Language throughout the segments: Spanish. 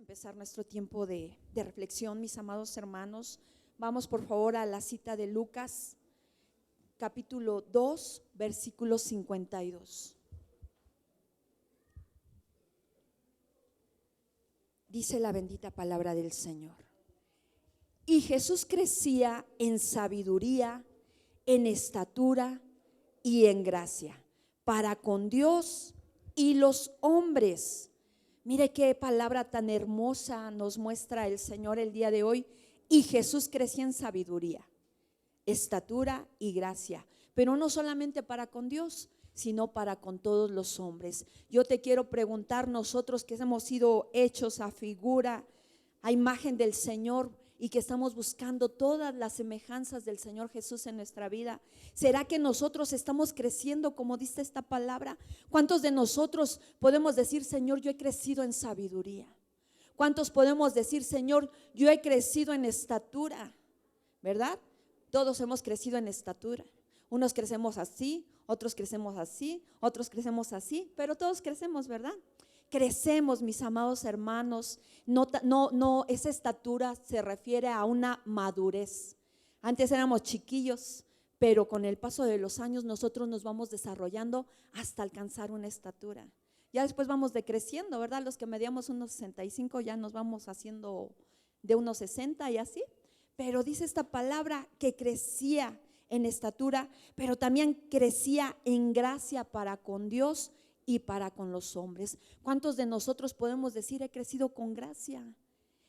Empezar nuestro tiempo de reflexión, mis amados hermanos. Vamos por favor a la cita de Lucas, capítulo 2, versículo 52. Dice la bendita palabra del Señor: y Jesús crecía en sabiduría, en estatura y en gracia para con Dios y los hombres. Mire qué palabra tan hermosa nos muestra el Señor el día de hoy. Y Jesús crecía en sabiduría, estatura y gracia, pero no solamente para con Dios, sino para con todos los hombres. Yo te quiero preguntar, nosotros que hemos sido hechos a figura, a imagen del Señor, y que estamos buscando todas las semejanzas del Señor Jesús en nuestra vida, ¿será que nosotros estamos creciendo como dice esta palabra? ¿Cuántos de nosotros podemos decir: Señor, yo he crecido en sabiduría? ¿Cuántos podemos decir: Señor, yo he crecido en estatura? ¿Verdad? Todos hemos crecido en estatura. Unos crecemos así, otros crecemos así, otros crecemos así, pero todos crecemos, ¿verdad? Crecemos, mis amados hermanos. No, esa estatura se refiere a una madurez. Antes éramos chiquillos, pero con el paso de los años nosotros nos vamos desarrollando hasta alcanzar una estatura. Ya después vamos decreciendo, ¿verdad? Los que medíamos unos 65 ya nos vamos haciendo de unos 60 y así. Pero dice esta palabra que crecía en estatura, pero también crecía en gracia para con Dios y para con los hombres. ¿Cuántos de nosotros podemos decir: he crecido con gracia?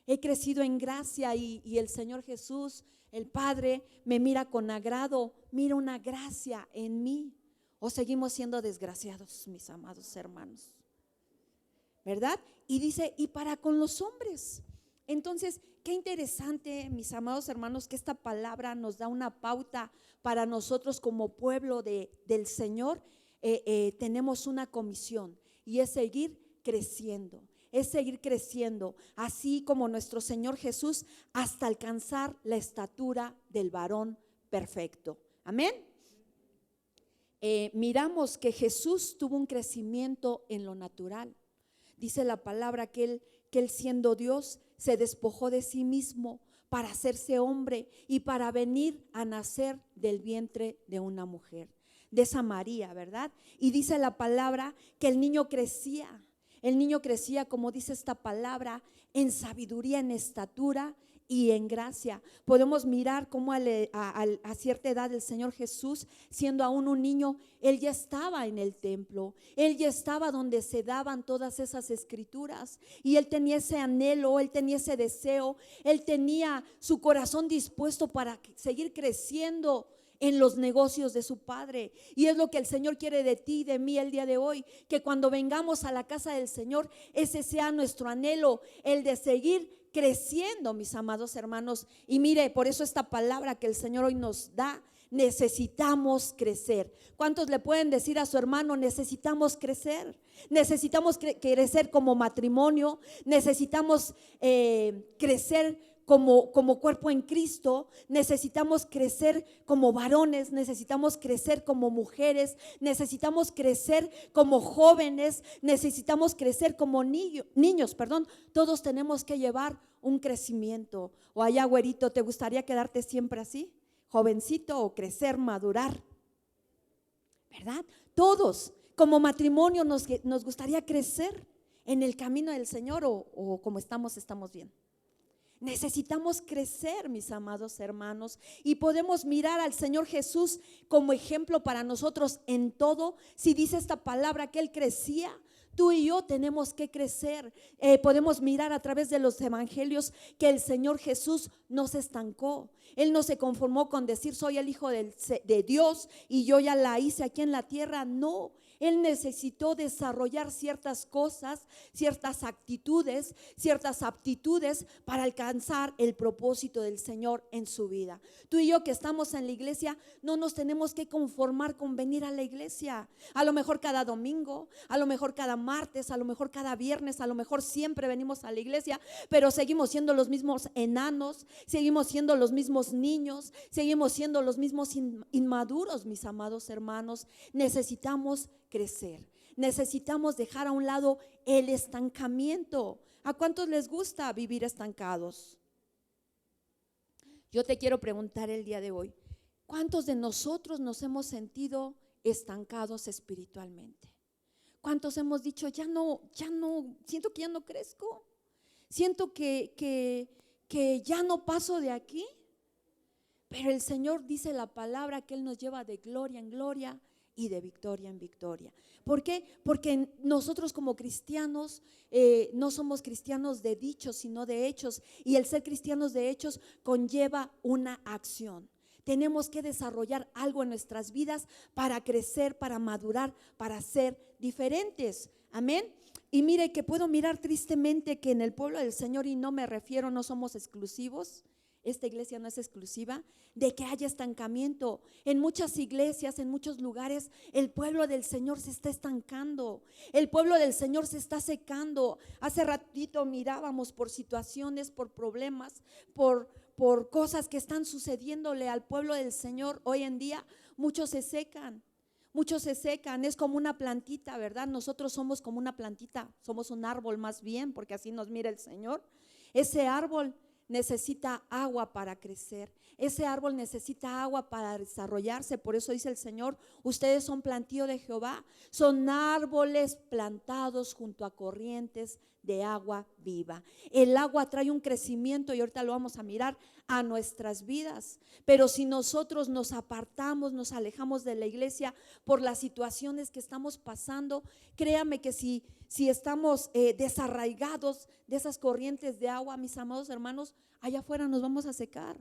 He crecido en gracia y el Señor Jesús, el Padre, me mira con agrado, mira una gracia en mí. ¿O seguimos siendo desgraciados, mis amados hermanos? ¿Verdad? Y dice: y para con los hombres. Entonces, qué interesante, mis amados hermanos, que esta palabra nos da una pauta para nosotros como pueblo del Señor. Tenemos una comisión y es seguir creciendo, así como nuestro Señor Jesús, hasta alcanzar la estatura del varón perfecto. Amén. Miramos que Jesús tuvo un crecimiento en lo natural. Dice la palabra que él siendo Dios se despojó de sí mismo para hacerse hombre y para venir a nacer del vientre de una mujer, de esa María, ¿verdad? Y dice la palabra que el niño crecía, como dice esta palabra, en sabiduría, en estatura y en gracia. Podemos mirar cómo a cierta edad el Señor Jesús, siendo aún un niño, Él ya estaba en el templo, Él ya estaba donde se daban todas esas escrituras, y Él tenía ese anhelo, Él tenía ese deseo, Él tenía su corazón dispuesto para seguir creciendo en los negocios de su Padre. Y es lo que el Señor quiere de ti y de mí el día de hoy, que cuando vengamos a la casa del Señor, ese sea nuestro anhelo, el de seguir creciendo, mis amados hermanos. Y mire, por eso esta palabra que el Señor hoy nos da: necesitamos crecer. ¿Cuántos le pueden decir a su hermano: necesitamos crecer? Necesitamos crecer como matrimonio, necesitamos crecer como cuerpo en Cristo, necesitamos crecer como varones, necesitamos crecer como mujeres, necesitamos crecer como jóvenes, necesitamos crecer como niños. Todos tenemos que llevar un crecimiento. O allá, güerito, ¿te gustaría quedarte siempre así, jovencito, o crecer, madurar? ¿Verdad? Todos como matrimonio nos gustaría crecer en el camino del Señor, o como estamos bien. Necesitamos crecer, mis amados hermanos, y podemos mirar al Señor Jesús como ejemplo para nosotros en todo. Si dice esta palabra que Él crecía, tú y yo tenemos que crecer. Podemos mirar a través de los evangelios que el Señor Jesús no se estancó. Él no se conformó con decir: soy el Hijo de Dios y yo ya la hice aquí en la tierra. No, Él necesitó desarrollar ciertas cosas, ciertas actitudes, ciertas aptitudes para alcanzar el propósito del Señor en su vida. Tú y yo que estamos en la iglesia, no nos tenemos que conformar con venir a la iglesia. A lo mejor cada domingo, a lo mejor cada martes, a lo mejor cada viernes, a lo mejor siempre venimos a la iglesia, pero seguimos siendo los mismos enanos, seguimos siendo los mismos niños, seguimos siendo los mismos inmaduros, mis amados hermanos. Necesitamos crecer, necesitamos dejar a un lado el estancamiento. ¿A cuántos les gusta vivir estancados? Yo te quiero preguntar el día de hoy, ¿cuántos de nosotros nos hemos sentido estancados espiritualmente? ¿Cuántos hemos dicho, ya no, siento que ya no crezco, siento que ya no paso de aquí? Pero el Señor dice la palabra que Él nos lleva de gloria en gloria y de victoria en victoria. ¿Por qué? Porque nosotros como cristianos no somos cristianos de dichos, sino de hechos, y el ser cristianos de hechos conlleva una acción. Tenemos que desarrollar algo en nuestras vidas para crecer, para madurar, para ser diferentes. Amén. Y mire que puedo mirar tristemente que en el pueblo del Señor, y no me refiero, no somos exclusivos, esta iglesia no es exclusiva, de que haya estancamiento. En muchas iglesias, en muchos lugares, el pueblo del Señor se está estancando, el pueblo del Señor se está secando. Hace ratito mirábamos por situaciones, por problemas, por cosas que están sucediéndole al pueblo del Señor hoy en día. Muchos se secan, es como una plantita, ¿verdad? Nosotros somos como una plantita, somos un árbol más bien, porque así nos mira el Señor. Ese árbol necesita agua para crecer, ese árbol necesita agua para desarrollarse. Por eso dice el Señor, ustedes son plantío de Jehová, son árboles plantados junto a corrientes de agua viva. El agua trae un crecimiento, y ahorita lo vamos a mirar, a nuestras vidas. Pero si nosotros nos apartamos, nos alejamos de la iglesia por las situaciones que estamos pasando, créame que si estamos desarraigados de esas corrientes de agua, mis amados hermanos, allá afuera nos vamos a secar.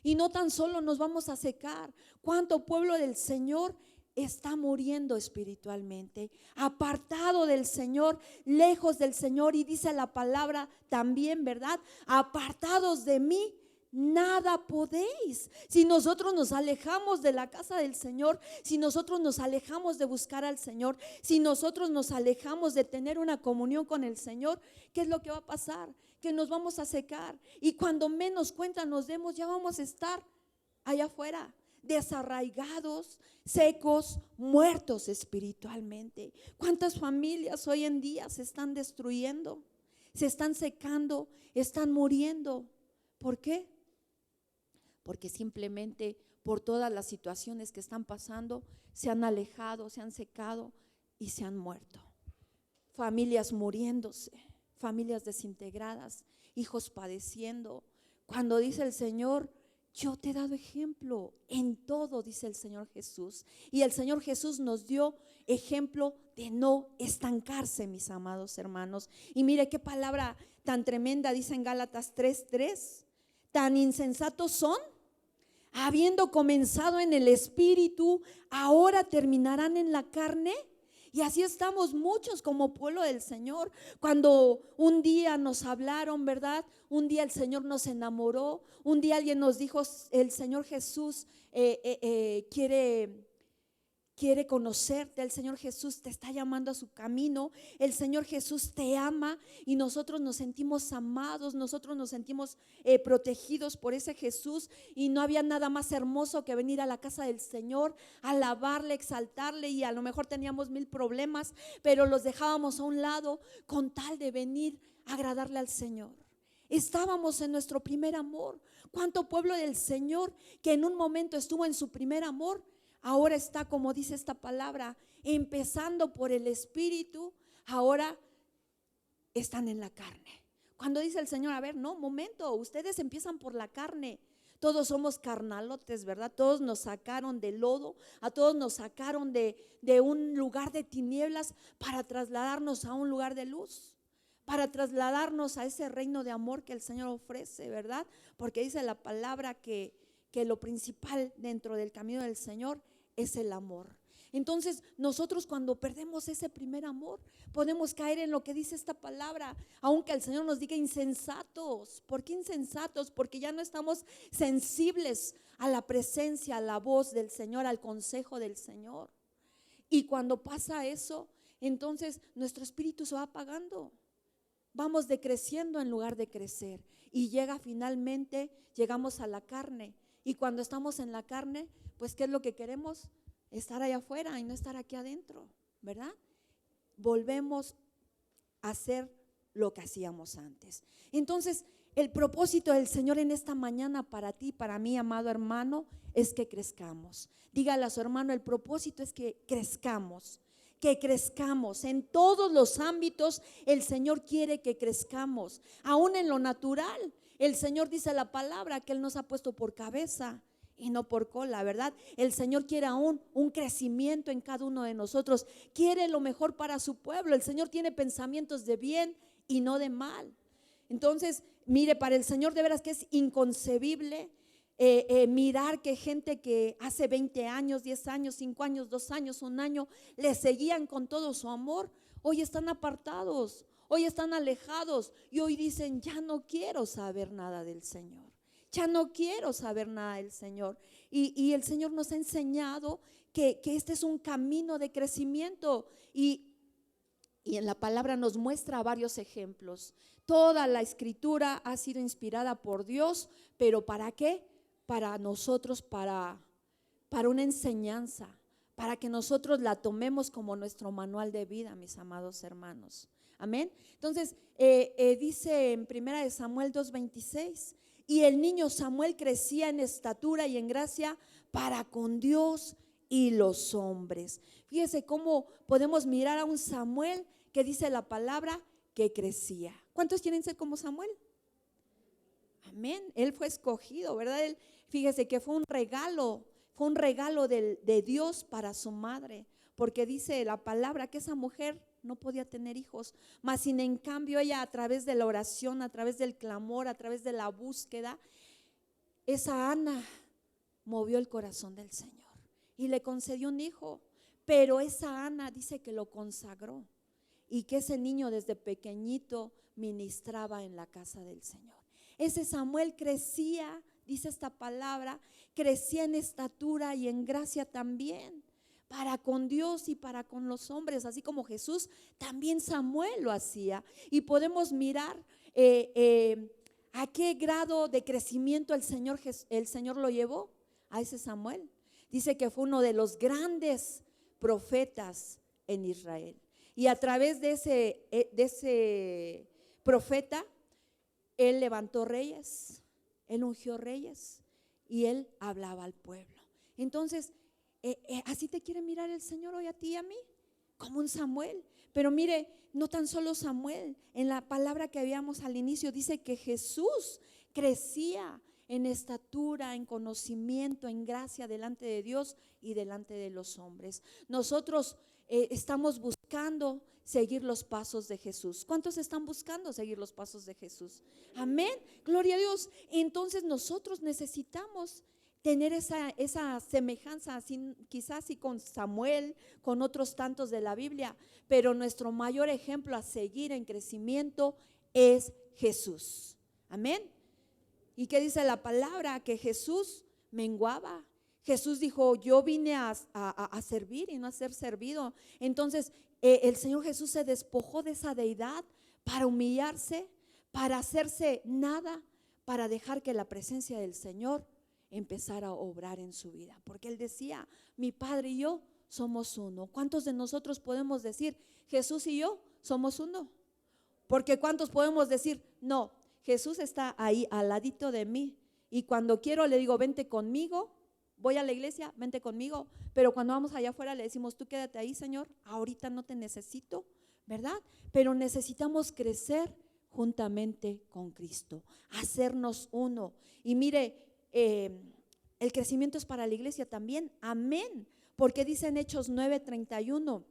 Y no tan solo nos vamos a secar, ¿cuánto pueblo del Señor está muriendo espiritualmente, apartado del Señor, lejos del Señor? Y dice la palabra también, ¿verdad? Apartados de mí, nada podéis. Si nosotros nos alejamos de la casa del Señor, si nosotros nos alejamos de buscar al Señor, si nosotros nos alejamos de tener una comunión con el Señor, ¿qué es lo que va a pasar? Que nos vamos a secar, y cuando menos cuenta nos demos, ya vamos a estar allá afuera, desarraigados, secos, muertos espiritualmente. ¿Cuántas familias hoy en día se están destruyendo, se están secando, están muriendo? ¿Por qué? Porque simplemente por todas las situaciones que están pasando se han alejado, se han secado y se han muerto. Familias muriéndose, familias desintegradas, hijos padeciendo. Cuando dice el Señor, yo te he dado ejemplo en todo, dice el Señor Jesús. Y el Señor Jesús nos dio ejemplo de no estancarse, mis amados hermanos. Y mire qué palabra tan tremenda dice en Gálatas 3:3. Tan insensatos son, habiendo comenzado en el espíritu, ahora terminarán en la carne. Y así estamos muchos como pueblo del Señor. Cuando un día nos hablaron, ¿verdad? Un día el Señor nos enamoró. Un día alguien nos dijo, el Señor Jesús quiere conocerte, el Señor Jesús te está llamando a su camino, el Señor Jesús te ama, y nosotros nos sentimos amados, nosotros nos sentimos protegidos por ese Jesús. Y no había nada más hermoso que venir a la casa del Señor, alabarle, exaltarle, y a lo mejor teníamos 1000 problemas, pero los dejábamos a un lado con tal de venir a agradarle al Señor. Estábamos en nuestro primer amor. ¿Cuánto pueblo del Señor que en un momento estuvo en su primer amor, ahora está, como dice esta palabra, empezando por el espíritu, ahora están en la carne? Cuando dice el Señor, a ver, no, momento, ustedes empiezan por la carne. Todos somos carnalotes, ¿verdad? Todos nos sacaron del lodo, a todos nos sacaron de un lugar de tinieblas para trasladarnos a un lugar de luz, para trasladarnos a ese reino de amor que el Señor ofrece, ¿verdad? Porque dice la palabra que lo principal dentro del camino del Señor es el amor. Entonces nosotros, cuando perdemos ese primer amor, podemos caer en lo que dice esta palabra, aunque el Señor nos diga insensatos. ¿Por qué insensatos? Porque ya no estamos sensibles a la presencia, a la voz del Señor, al consejo del Señor. Y cuando pasa eso, entonces nuestro espíritu se va apagando. Vamos decreciendo en lugar de crecer. Y llegamos a la carne. Y cuando estamos en la carne, pues ¿qué es lo que queremos? Estar allá afuera y no estar aquí adentro, ¿verdad? Volvemos a hacer lo que hacíamos antes. Entonces, el propósito del Señor en esta mañana para ti, para mí, amado hermano, es que crezcamos. Dígale a su hermano, el propósito es que crezcamos en todos los ámbitos. El Señor quiere que crezcamos, aún en lo natural. El Señor dice la palabra que Él nos ha puesto por cabeza y no por cola, ¿verdad? El Señor quiere aún un crecimiento en cada uno de nosotros, quiere lo mejor para su pueblo. El Señor tiene pensamientos de bien y no de mal. Entonces, mire, para el Señor de veras que es inconcebible mirar que gente que hace 20 años, 10 años, 5 años, 2 años, 1 año, le seguían con todo su amor, hoy están apartados, hoy están alejados y hoy dicen, ya no quiero saber nada del Señor, ya no quiero saber nada del Señor. Y el Señor nos ha enseñado que este es un camino de crecimiento y en la palabra nos muestra varios ejemplos. Toda la escritura ha sido inspirada por Dios, pero ¿para qué? Para nosotros, para una enseñanza, para que nosotros la tomemos como nuestro manual de vida, mis amados hermanos. Amén. Entonces, dice en 1 Samuel 2:26, y el niño Samuel crecía en estatura y en gracia para con Dios y los hombres. Fíjese cómo podemos mirar a un Samuel que dice la palabra que crecía. ¿Cuántos quieren ser como Samuel? Amén. Él fue escogido, ¿verdad? Fíjese que fue un regalo de Dios para su madre, porque dice la palabra que esa mujer no podía tener hijos, mas sin en cambio ella, a través de la oración, a través del clamor, a través de la búsqueda, esa Ana movió el corazón del Señor y le concedió un hijo. Pero esa Ana dice que lo consagró y que ese niño desde pequeñito ministraba en la casa del Señor. Ese Samuel crecía, dice esta palabra, crecía en estatura y en gracia también, para con Dios y para con los hombres, así como Jesús, también Samuel lo hacía. Y podemos mirar a qué grado de crecimiento el Señor lo llevó a ese Samuel. Dice que fue uno de los grandes profetas en Israel. Y a través de ese profeta, él levantó reyes, él ungió reyes y él hablaba al pueblo. Entonces, así te quiere mirar el Señor hoy a ti y a mí, como un Samuel. Pero mire, no tan solo Samuel, en la palabra que habíamos al inicio dice que Jesús crecía en estatura, en conocimiento, en gracia delante de Dios y delante de los hombres. Nosotros estamos buscando seguir los pasos de Jesús. ¿Cuántos están buscando seguir los pasos de Jesús? Amén, gloria a Dios. Entonces nosotros necesitamos tener esa semejanza, así, quizás sí con Samuel, con otros tantos de la Biblia, pero nuestro mayor ejemplo a seguir en crecimiento es Jesús. Amén. ¿Y qué dice la palabra? Que Jesús menguaba. Jesús dijo, yo vine a servir y no a ser servido. Entonces el Señor Jesús se despojó de esa deidad para humillarse, para hacerse nada, para dejar que la presencia del Señor empezara a obrar en su vida. Porque Él decía, mi Padre y yo somos uno. ¿Cuántos de nosotros podemos decir, Jesús y yo somos uno? Porque ¿cuántos podemos decir, no, Jesús está ahí al ladito de mí y cuando quiero le digo, vente conmigo? Voy a la iglesia, vente conmigo, pero cuando vamos allá afuera le decimos, tú quédate ahí, Señor, ahorita no te necesito, ¿verdad? Pero necesitamos crecer juntamente con Cristo, hacernos uno. Y mire, el crecimiento es para la iglesia también, amén, porque dice en Hechos 9:31,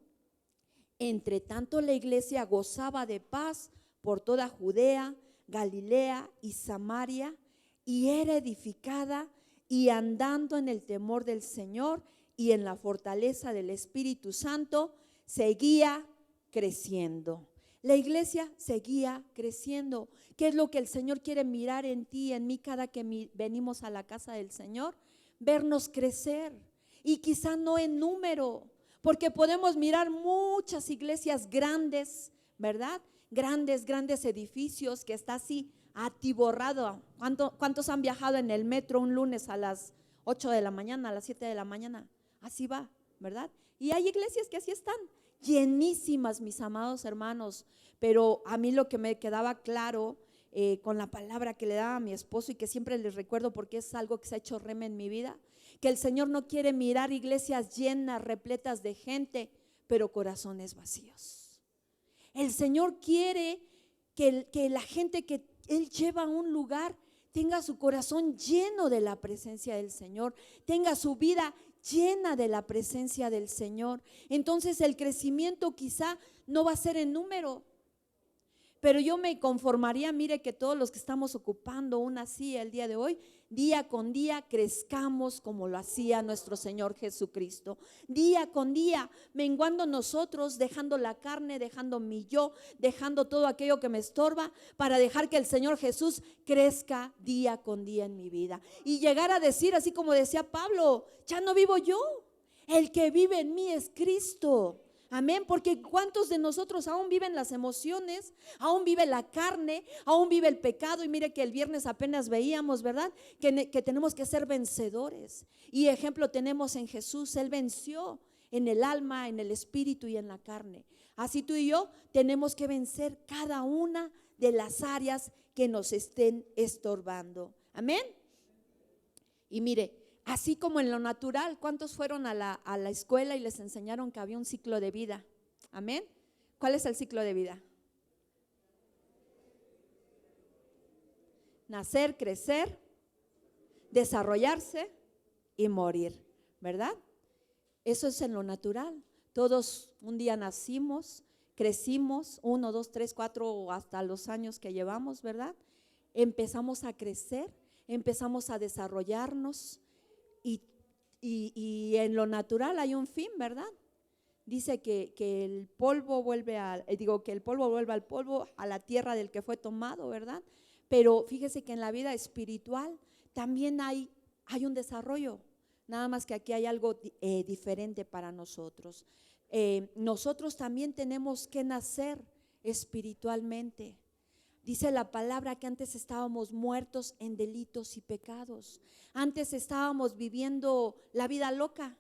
entre tanto la iglesia gozaba de paz por toda Judea, Galilea y Samaria, y era edificada y andando en el temor del Señor y en la fortaleza del Espíritu Santo, seguía creciendo. La iglesia seguía creciendo. ¿Qué es lo que el Señor quiere mirar en ti y en mí cada que venimos a la casa del Señor? Vernos crecer. Y quizá no en número, Porque podemos mirar muchas iglesias grandes, ¿verdad? Grandes edificios que está así atiborrado. ¿Cuántos han viajado en el metro un lunes a las 8 de la mañana, a las 7 de la mañana? Así va, ¿verdad? Y hay iglesias que así están, llenísimas, mis amados hermanos. Pero a mí lo que me quedaba claro con la palabra que le daba a mi esposo y que siempre les recuerdo porque es algo que se ha hecho rema en mi vida, que el Señor no quiere mirar iglesias llenas, repletas de gente, pero corazones vacíos. El Señor quiere que la gente que Él lleva a un lugar tenga su corazón lleno de la presencia del Señor, tenga su vida llena de la presencia del Señor. Entonces el crecimiento quizá no va a ser en número, pero yo me conformaría, mire, que todos los que estamos ocupando una silla el día de hoy, día con día crezcamos como lo hacía nuestro Señor Jesucristo. Día con día, menguando nosotros, dejando la carne, dejando mi yo, dejando todo aquello que me estorba, para dejar que el Señor Jesús crezca día con día en mi vida. Y llegar a decir, así como decía Pablo, ya no vivo yo, el que vive en mí es Cristo. Amén, porque ¿cuántos de nosotros aún viven las emociones, aún vive la carne, aún vive el pecado? Y mire que el viernes apenas veíamos, ¿verdad? Que tenemos que ser vencedores. Y ejemplo tenemos en Jesús, Él venció en el alma, en el espíritu y en la carne. Así tú y yo tenemos que vencer cada una de las áreas que nos estén estorbando. Amén. Y mire, así como en lo natural, ¿cuántos fueron a la escuela y les enseñaron que había un ciclo de vida? Amén. ¿Cuál es el ciclo de vida? Nacer, crecer, desarrollarse y morir, ¿verdad? Eso es en lo natural. Todos un día nacimos, crecimos, 1, 2, 3, 4 hasta los años que llevamos, ¿verdad? Empezamos a crecer, empezamos a desarrollarnos. Y en lo natural hay un fin, ¿verdad? Dice que el polvo vuelve que el polvo vuelve al polvo, a la tierra del que fue tomado, ¿verdad? Pero fíjese que en la vida espiritual también hay un desarrollo, nada más que aquí hay algo diferente para nosotros. Nosotros también tenemos que nacer espiritualmente. Dice la palabra que antes estábamos muertos en delitos y pecados. Antes estábamos viviendo la vida loca.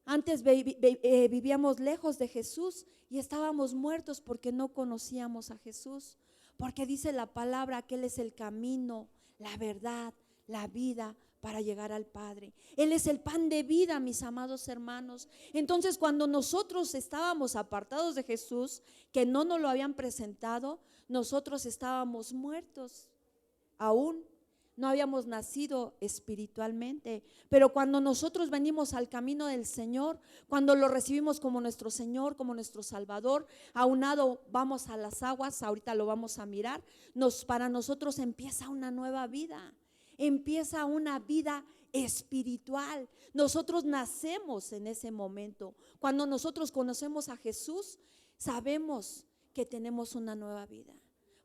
Antes vivíamos lejos de Jesús y estábamos muertos porque no conocíamos a Jesús. Porque dice la palabra que Él es el camino, la verdad, la vida para llegar al Padre. Él es el pan de vida, mis amados hermanos. Entonces, cuando nosotros estábamos apartados de Jesús, que no nos lo habían presentado, nosotros estábamos muertos, aún no habíamos nacido espiritualmente. Pero cuando nosotros venimos al camino del Señor, cuando lo recibimos como nuestro Señor, como nuestro Salvador, aunado vamos a las aguas, ahorita lo vamos a mirar, para nosotros empieza una nueva vida, empieza una vida espiritual. Nosotros nacemos en ese momento. Cuando nosotros conocemos a Jesús, sabemos que tenemos una nueva vida.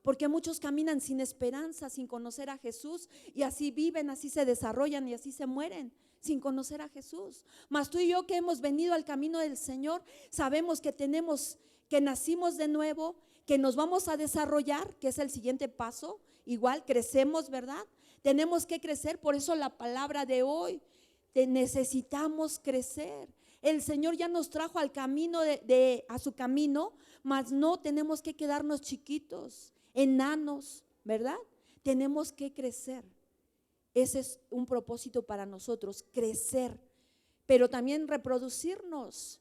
Porque muchos caminan sin esperanza, sin conocer a Jesús, y así viven, así se desarrollan y así se mueren sin conocer a Jesús. Mas tú y yo que hemos venido al camino del Señor, sabemos que nacimos de nuevo, que nos vamos a desarrollar, que es el siguiente paso. Igual crecemos, ¿verdad? Tenemos que crecer, por eso la palabra de hoy, necesitamos crecer. El Señor ya nos trajo al camino a su camino, mas no tenemos que quedarnos chiquitos, enanos, ¿verdad? Tenemos que crecer. Ese es un propósito para nosotros, crecer, pero también reproducirnos.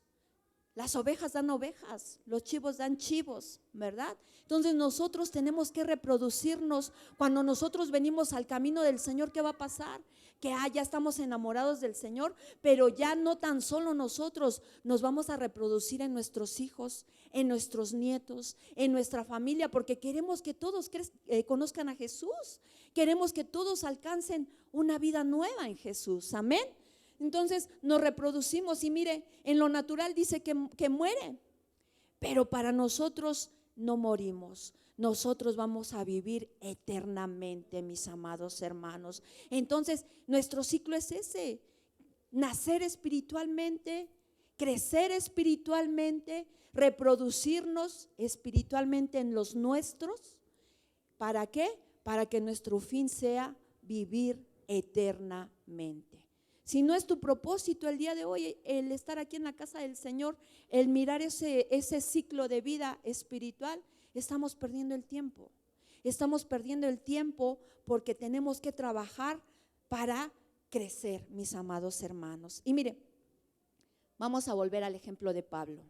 Las ovejas dan ovejas, los chivos dan chivos, ¿verdad? Entonces nosotros tenemos que reproducirnos. Cuando nosotros venimos al camino del Señor, ¿qué va a pasar? Que ya estamos enamorados del Señor, pero ya no tan solo nosotros, nos vamos a reproducir en nuestros hijos, en nuestros nietos, en nuestra familia, porque queremos que todos conozcan a Jesús, queremos que todos alcancen una vida nueva en Jesús, amén. Entonces nos reproducimos y mire, en lo natural dice que muere, pero para nosotros no morimos. Nosotros vamos a vivir eternamente, mis amados hermanos. Entonces nuestro ciclo es ese: nacer espiritualmente, crecer espiritualmente, reproducirnos espiritualmente en los nuestros. ¿Para qué? Para que nuestro fin sea vivir eternamente. Si no es tu propósito el día de hoy el estar aquí en la casa del Señor, el mirar ese ciclo de vida espiritual, estamos perdiendo el tiempo. Estamos perdiendo el tiempo porque tenemos que trabajar para crecer, mis amados hermanos. Y mire, vamos a volver al ejemplo de Pablo.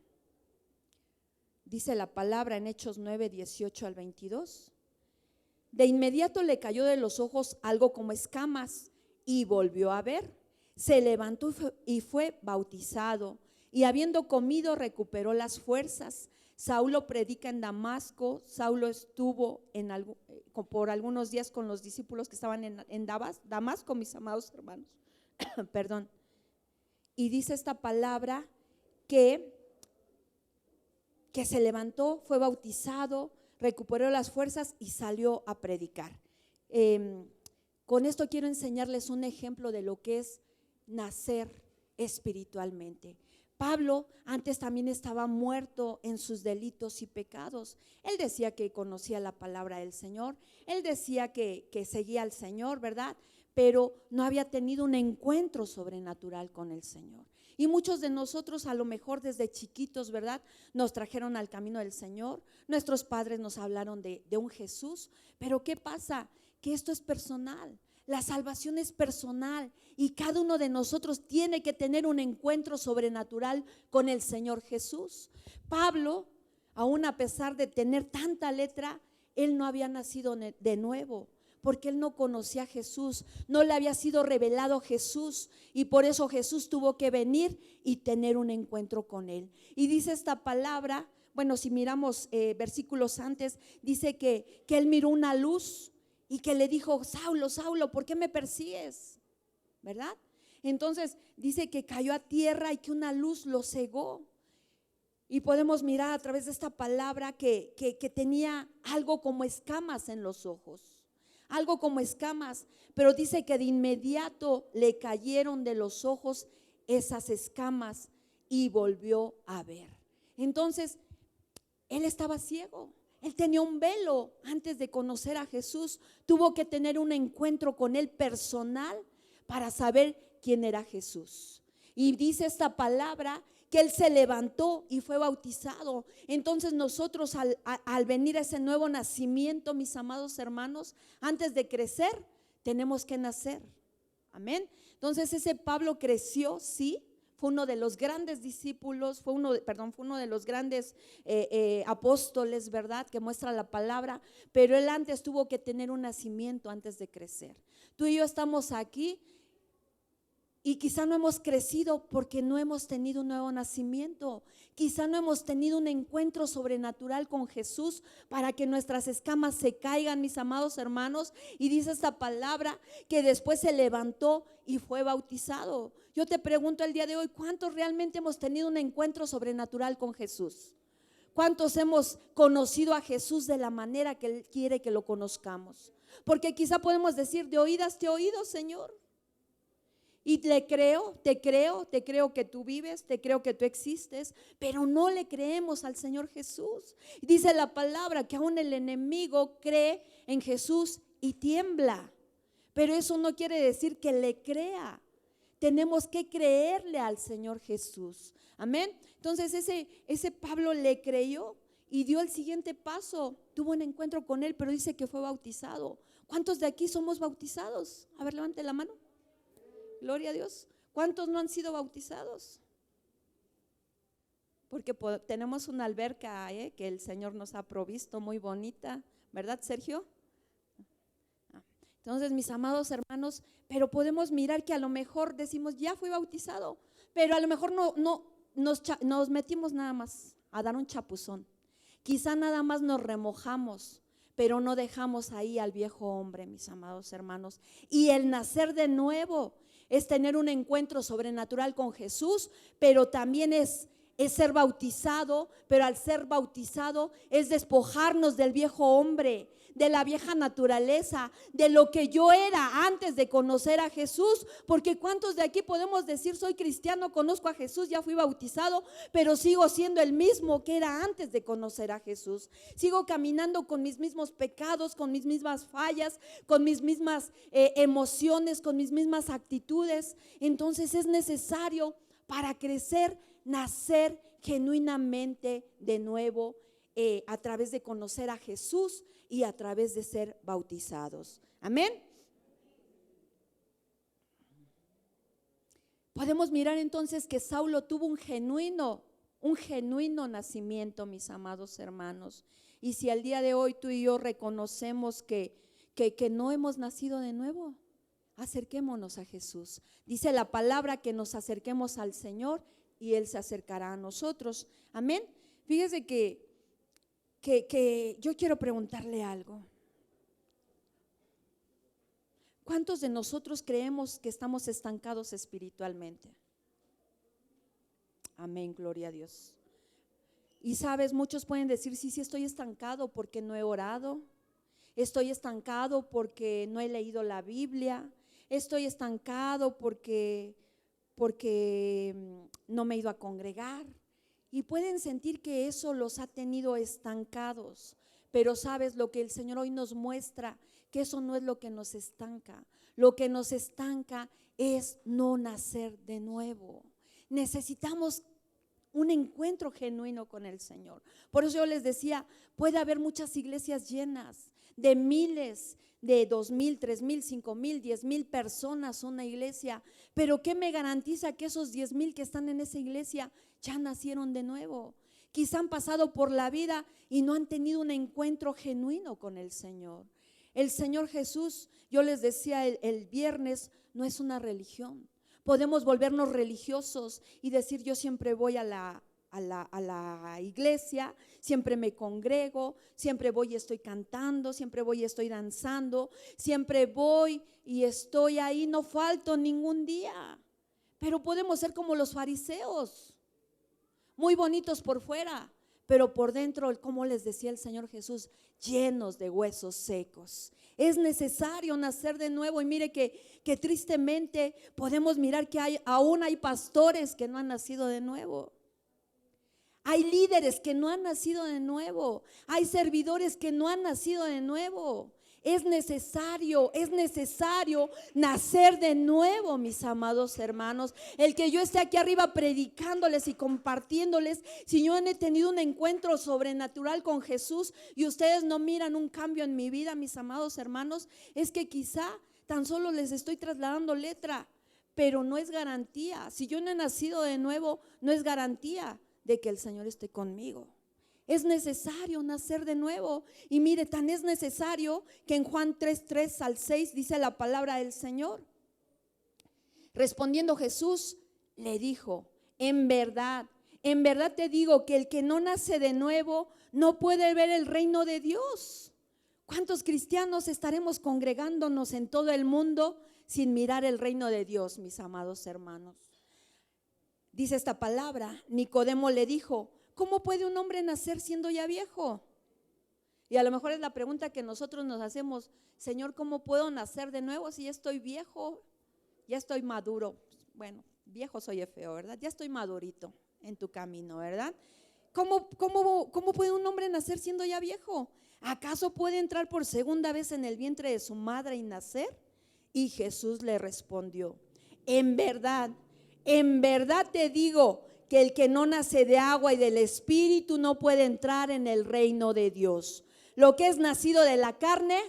Dice la palabra en Hechos 9, 18 al 22. De inmediato le cayó de los ojos algo como escamas y volvió a ver. Se levantó y fue bautizado, y habiendo comido recuperó las fuerzas. Saulo predica en Damasco. Saulo estuvo por algunos días con los discípulos que estaban en Damasco, mis amados hermanos. Perdón. Y dice esta palabra que se levantó, fue bautizado, recuperó las fuerzas y salió a predicar. Con esto quiero enseñarles un ejemplo de lo que es nacer espiritualmente. Pablo antes también estaba muerto en sus delitos y pecados. Él decía que conocía la palabra del Señor, él decía que seguía al Señor, ¿verdad? Pero no había tenido un encuentro sobrenatural con el Señor. Y muchos de nosotros a lo mejor desde chiquitos, ¿verdad? Nos trajeron al camino del Señor, nuestros padres nos hablaron de un Jesús, pero ¿qué pasa? Que esto es personal. La salvación es personal y cada uno de nosotros tiene que tener un encuentro sobrenatural con el Señor Jesús. Pablo, aún a pesar de tener tanta letra, él no había nacido de nuevo, porque él no conocía a Jesús, no le había sido revelado Jesús, y por eso Jesús tuvo que venir y tener un encuentro con él. Y dice esta palabra, bueno, si miramos versículos antes, dice que él miró una luz y que le dijo: Saulo, Saulo, ¿por qué me persigues? ¿Verdad? Entonces dice que cayó a tierra y que una luz lo cegó. Y podemos mirar a través de esta palabra que tenía algo como escamas en los ojos, algo como escamas, pero dice que de inmediato le cayeron de los ojos esas escamas y volvió a ver. Entonces él estaba ciego. Él tenía un velo antes de conocer a Jesús. Tuvo que tener un encuentro con él personal para saber quién era Jesús. Y dice esta palabra que él se levantó y fue bautizado. Entonces nosotros al venir a ese nuevo nacimiento, mis amados hermanos, antes de crecer, tenemos que nacer. Amén. Entonces ese Pablo creció, sí. Fue uno de los grandes discípulos, fue uno de los grandes apóstoles, ¿verdad? Que muestra la palabra, pero él antes tuvo que tener un nacimiento antes de crecer. Tú y yo estamos aquí y quizá no hemos crecido porque no hemos tenido un nuevo nacimiento. Quizá no hemos tenido un encuentro sobrenatural con Jesús para que nuestras escamas se caigan, mis amados hermanos. Y dice esta palabra que después se levantó y fue bautizado. Yo te pregunto el día de hoy, ¿cuántos realmente hemos tenido un encuentro sobrenatural con Jesús? ¿Cuántos hemos conocido a Jesús de la manera que Él quiere que lo conozcamos? Porque quizá podemos decir: de oídas te he oído, Señor. Y te creo que tú vives, te creo que tú existes, pero no le creemos al Señor Jesús. Dice la palabra que aún el enemigo cree en Jesús y tiembla, pero eso no quiere decir que le crea. Tenemos que creerle al Señor Jesús. Amén. Entonces ese Pablo le creyó y dio el siguiente paso, tuvo un encuentro con él, pero dice que fue bautizado. ¿Cuántos de aquí somos bautizados? A ver, levante la mano. Gloria a Dios. ¿Cuántos no han sido bautizados? Porque tenemos una alberca que el Señor nos ha provisto, muy bonita, ¿verdad, Sergio? Entonces, mis amados hermanos, pero podemos mirar que a lo mejor decimos: ya fui bautizado, pero a lo mejor nos metimos nada más a dar un chapuzón. Quizá nada más nos remojamos, pero no dejamos ahí al viejo hombre, mis amados hermanos. Y el nacer de nuevo es tener un encuentro sobrenatural con Jesús, pero también es es ser bautizado, pero al ser bautizado es despojarnos del viejo hombre, de la vieja naturaleza, de lo que yo era antes de conocer a Jesús. Porque ¿cuántos de aquí podemos decir soy cristiano, conozco a Jesús, ya fui bautizado, pero sigo siendo el mismo que era antes de conocer a Jesús? Sigo caminando con mis mismos pecados, con mis mismas fallas, con mis mismas emociones, con mis mismas actitudes. Entonces es necesario para crecer, nacer genuinamente de nuevo a través de conocer a Jesús y a través de ser bautizados. Amén. Podemos mirar entonces que Saulo tuvo un genuino nacimiento, mis amados hermanos. Y si al día de hoy tú y yo reconocemos que no hemos nacido de nuevo, acerquémonos a Jesús. Dice la palabra que nos acerquemos al Señor y Él se acercará a nosotros. Amén. Fíjese que yo quiero preguntarle algo. ¿Cuántos de nosotros creemos que estamos estancados espiritualmente? Amén, gloria a Dios. Y sabes, muchos pueden decir, sí, estoy estancado porque no he orado, estoy estancado porque no he leído la Biblia, estoy estancado porque no me he ido a congregar. Y pueden sentir que eso los ha tenido estancados. Pero sabes lo que el Señor hoy nos muestra, que eso no es lo que nos estanca. Lo que nos estanca es no nacer de nuevo. Necesitamos un encuentro genuino con el Señor. Por eso yo les decía, puede haber muchas iglesias llenas de miles, de 2,000, 3,000, 5,000, 10,000 personas una iglesia, pero ¿qué me garantiza que esos 10,000 que están en esa iglesia ya nacieron de nuevo? Quizá han pasado por la vida y no han tenido un encuentro genuino con el Señor. El Señor Jesús, yo les decía el viernes, no es una religión. Podemos volvernos religiosos y decir yo siempre voy a la iglesia, siempre me congrego, siempre voy y estoy cantando, siempre voy y estoy danzando, siempre voy y estoy ahí, no falto ningún día. Pero podemos ser como los fariseos, muy bonitos por fuera, pero por dentro, como les decía el Señor Jesús, llenos de huesos secos. Es necesario nacer de nuevo. Y mire que tristemente podemos mirar que aún hay pastores que no han nacido de nuevo. Hay líderes que no han nacido de nuevo. Hay servidores que no han nacido de nuevo. Es necesario nacer de nuevo, mis amados hermanos. El que yo esté aquí arriba predicándoles y compartiéndoles, si yo no he tenido un encuentro sobrenatural con Jesús y ustedes no miran un cambio en mi vida, mis amados hermanos, es que quizá tan solo les estoy trasladando letra, pero no es garantía. Si yo no he nacido de nuevo, no es garantía de que el Señor esté conmigo. Es necesario nacer de nuevo. Y mire, tan es necesario que en Juan 3:3 al 6 dice la palabra del Señor. Respondiendo Jesús le dijo: en verdad te digo que el que no nace de nuevo no puede ver el reino de Dios. ¿Cuántos cristianos estaremos congregándonos en todo el mundo sin mirar el reino de Dios, mis amados hermanos? Dice esta palabra: Nicodemo le dijo: ¿cómo puede un hombre nacer siendo ya viejo? Y a lo mejor es la pregunta que nosotros nos hacemos: Señor, ¿cómo puedo nacer de nuevo si ya estoy viejo? Ya estoy maduro. Bueno, viejo soy feo, ¿verdad? Ya estoy madurito en tu camino, ¿verdad? ¿Cómo puede un hombre nacer siendo ya viejo? ¿Acaso puede entrar por segunda vez en el vientre de su madre y nacer? Y Jesús le respondió: en verdad te digo que el que no nace de agua y del Espíritu no puede entrar en el reino de Dios. Lo que es nacido de la carne,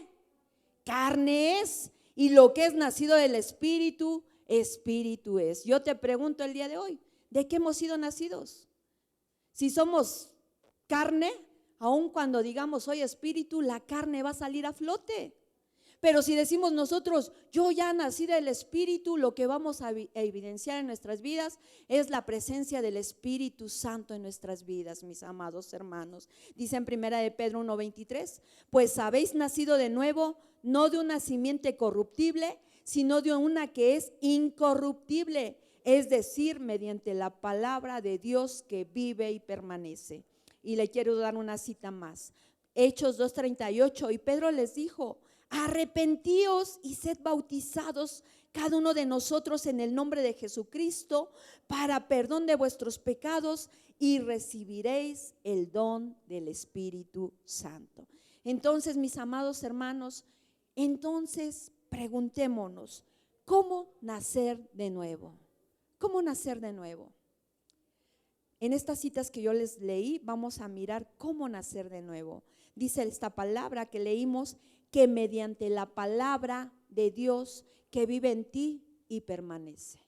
carne es, y lo que es nacido del Espíritu, Espíritu es. Yo te pregunto el día de hoy, ¿de qué hemos sido nacidos? Si somos carne, aun cuando digamos soy espíritu, la carne va a salir a flote. Pero si decimos nosotros, yo ya nací del Espíritu, lo que vamos a evidenciar en nuestras vidas es la presencia del Espíritu Santo en nuestras vidas, mis amados hermanos. Dice en 1 de Pedro 1:23, pues habéis nacido de nuevo, no de una simiente corruptible, sino de una que es incorruptible, es decir, mediante la palabra de Dios que vive y permanece. Y le quiero dar una cita más. Hechos 2:38, y Pedro les dijo: arrepentíos y sed bautizados cada uno de nosotros en el nombre de Jesucristo para perdón de vuestros pecados y recibiréis el don del Espíritu Santo. Entonces, mis amados hermanos, entonces preguntémonos, ¿cómo nacer de nuevo? ¿Cómo nacer de nuevo? En estas citas que yo les leí, vamos a mirar cómo nacer de nuevo. Dice esta palabra que leímos, que mediante la palabra de Dios que vive en ti y permanece.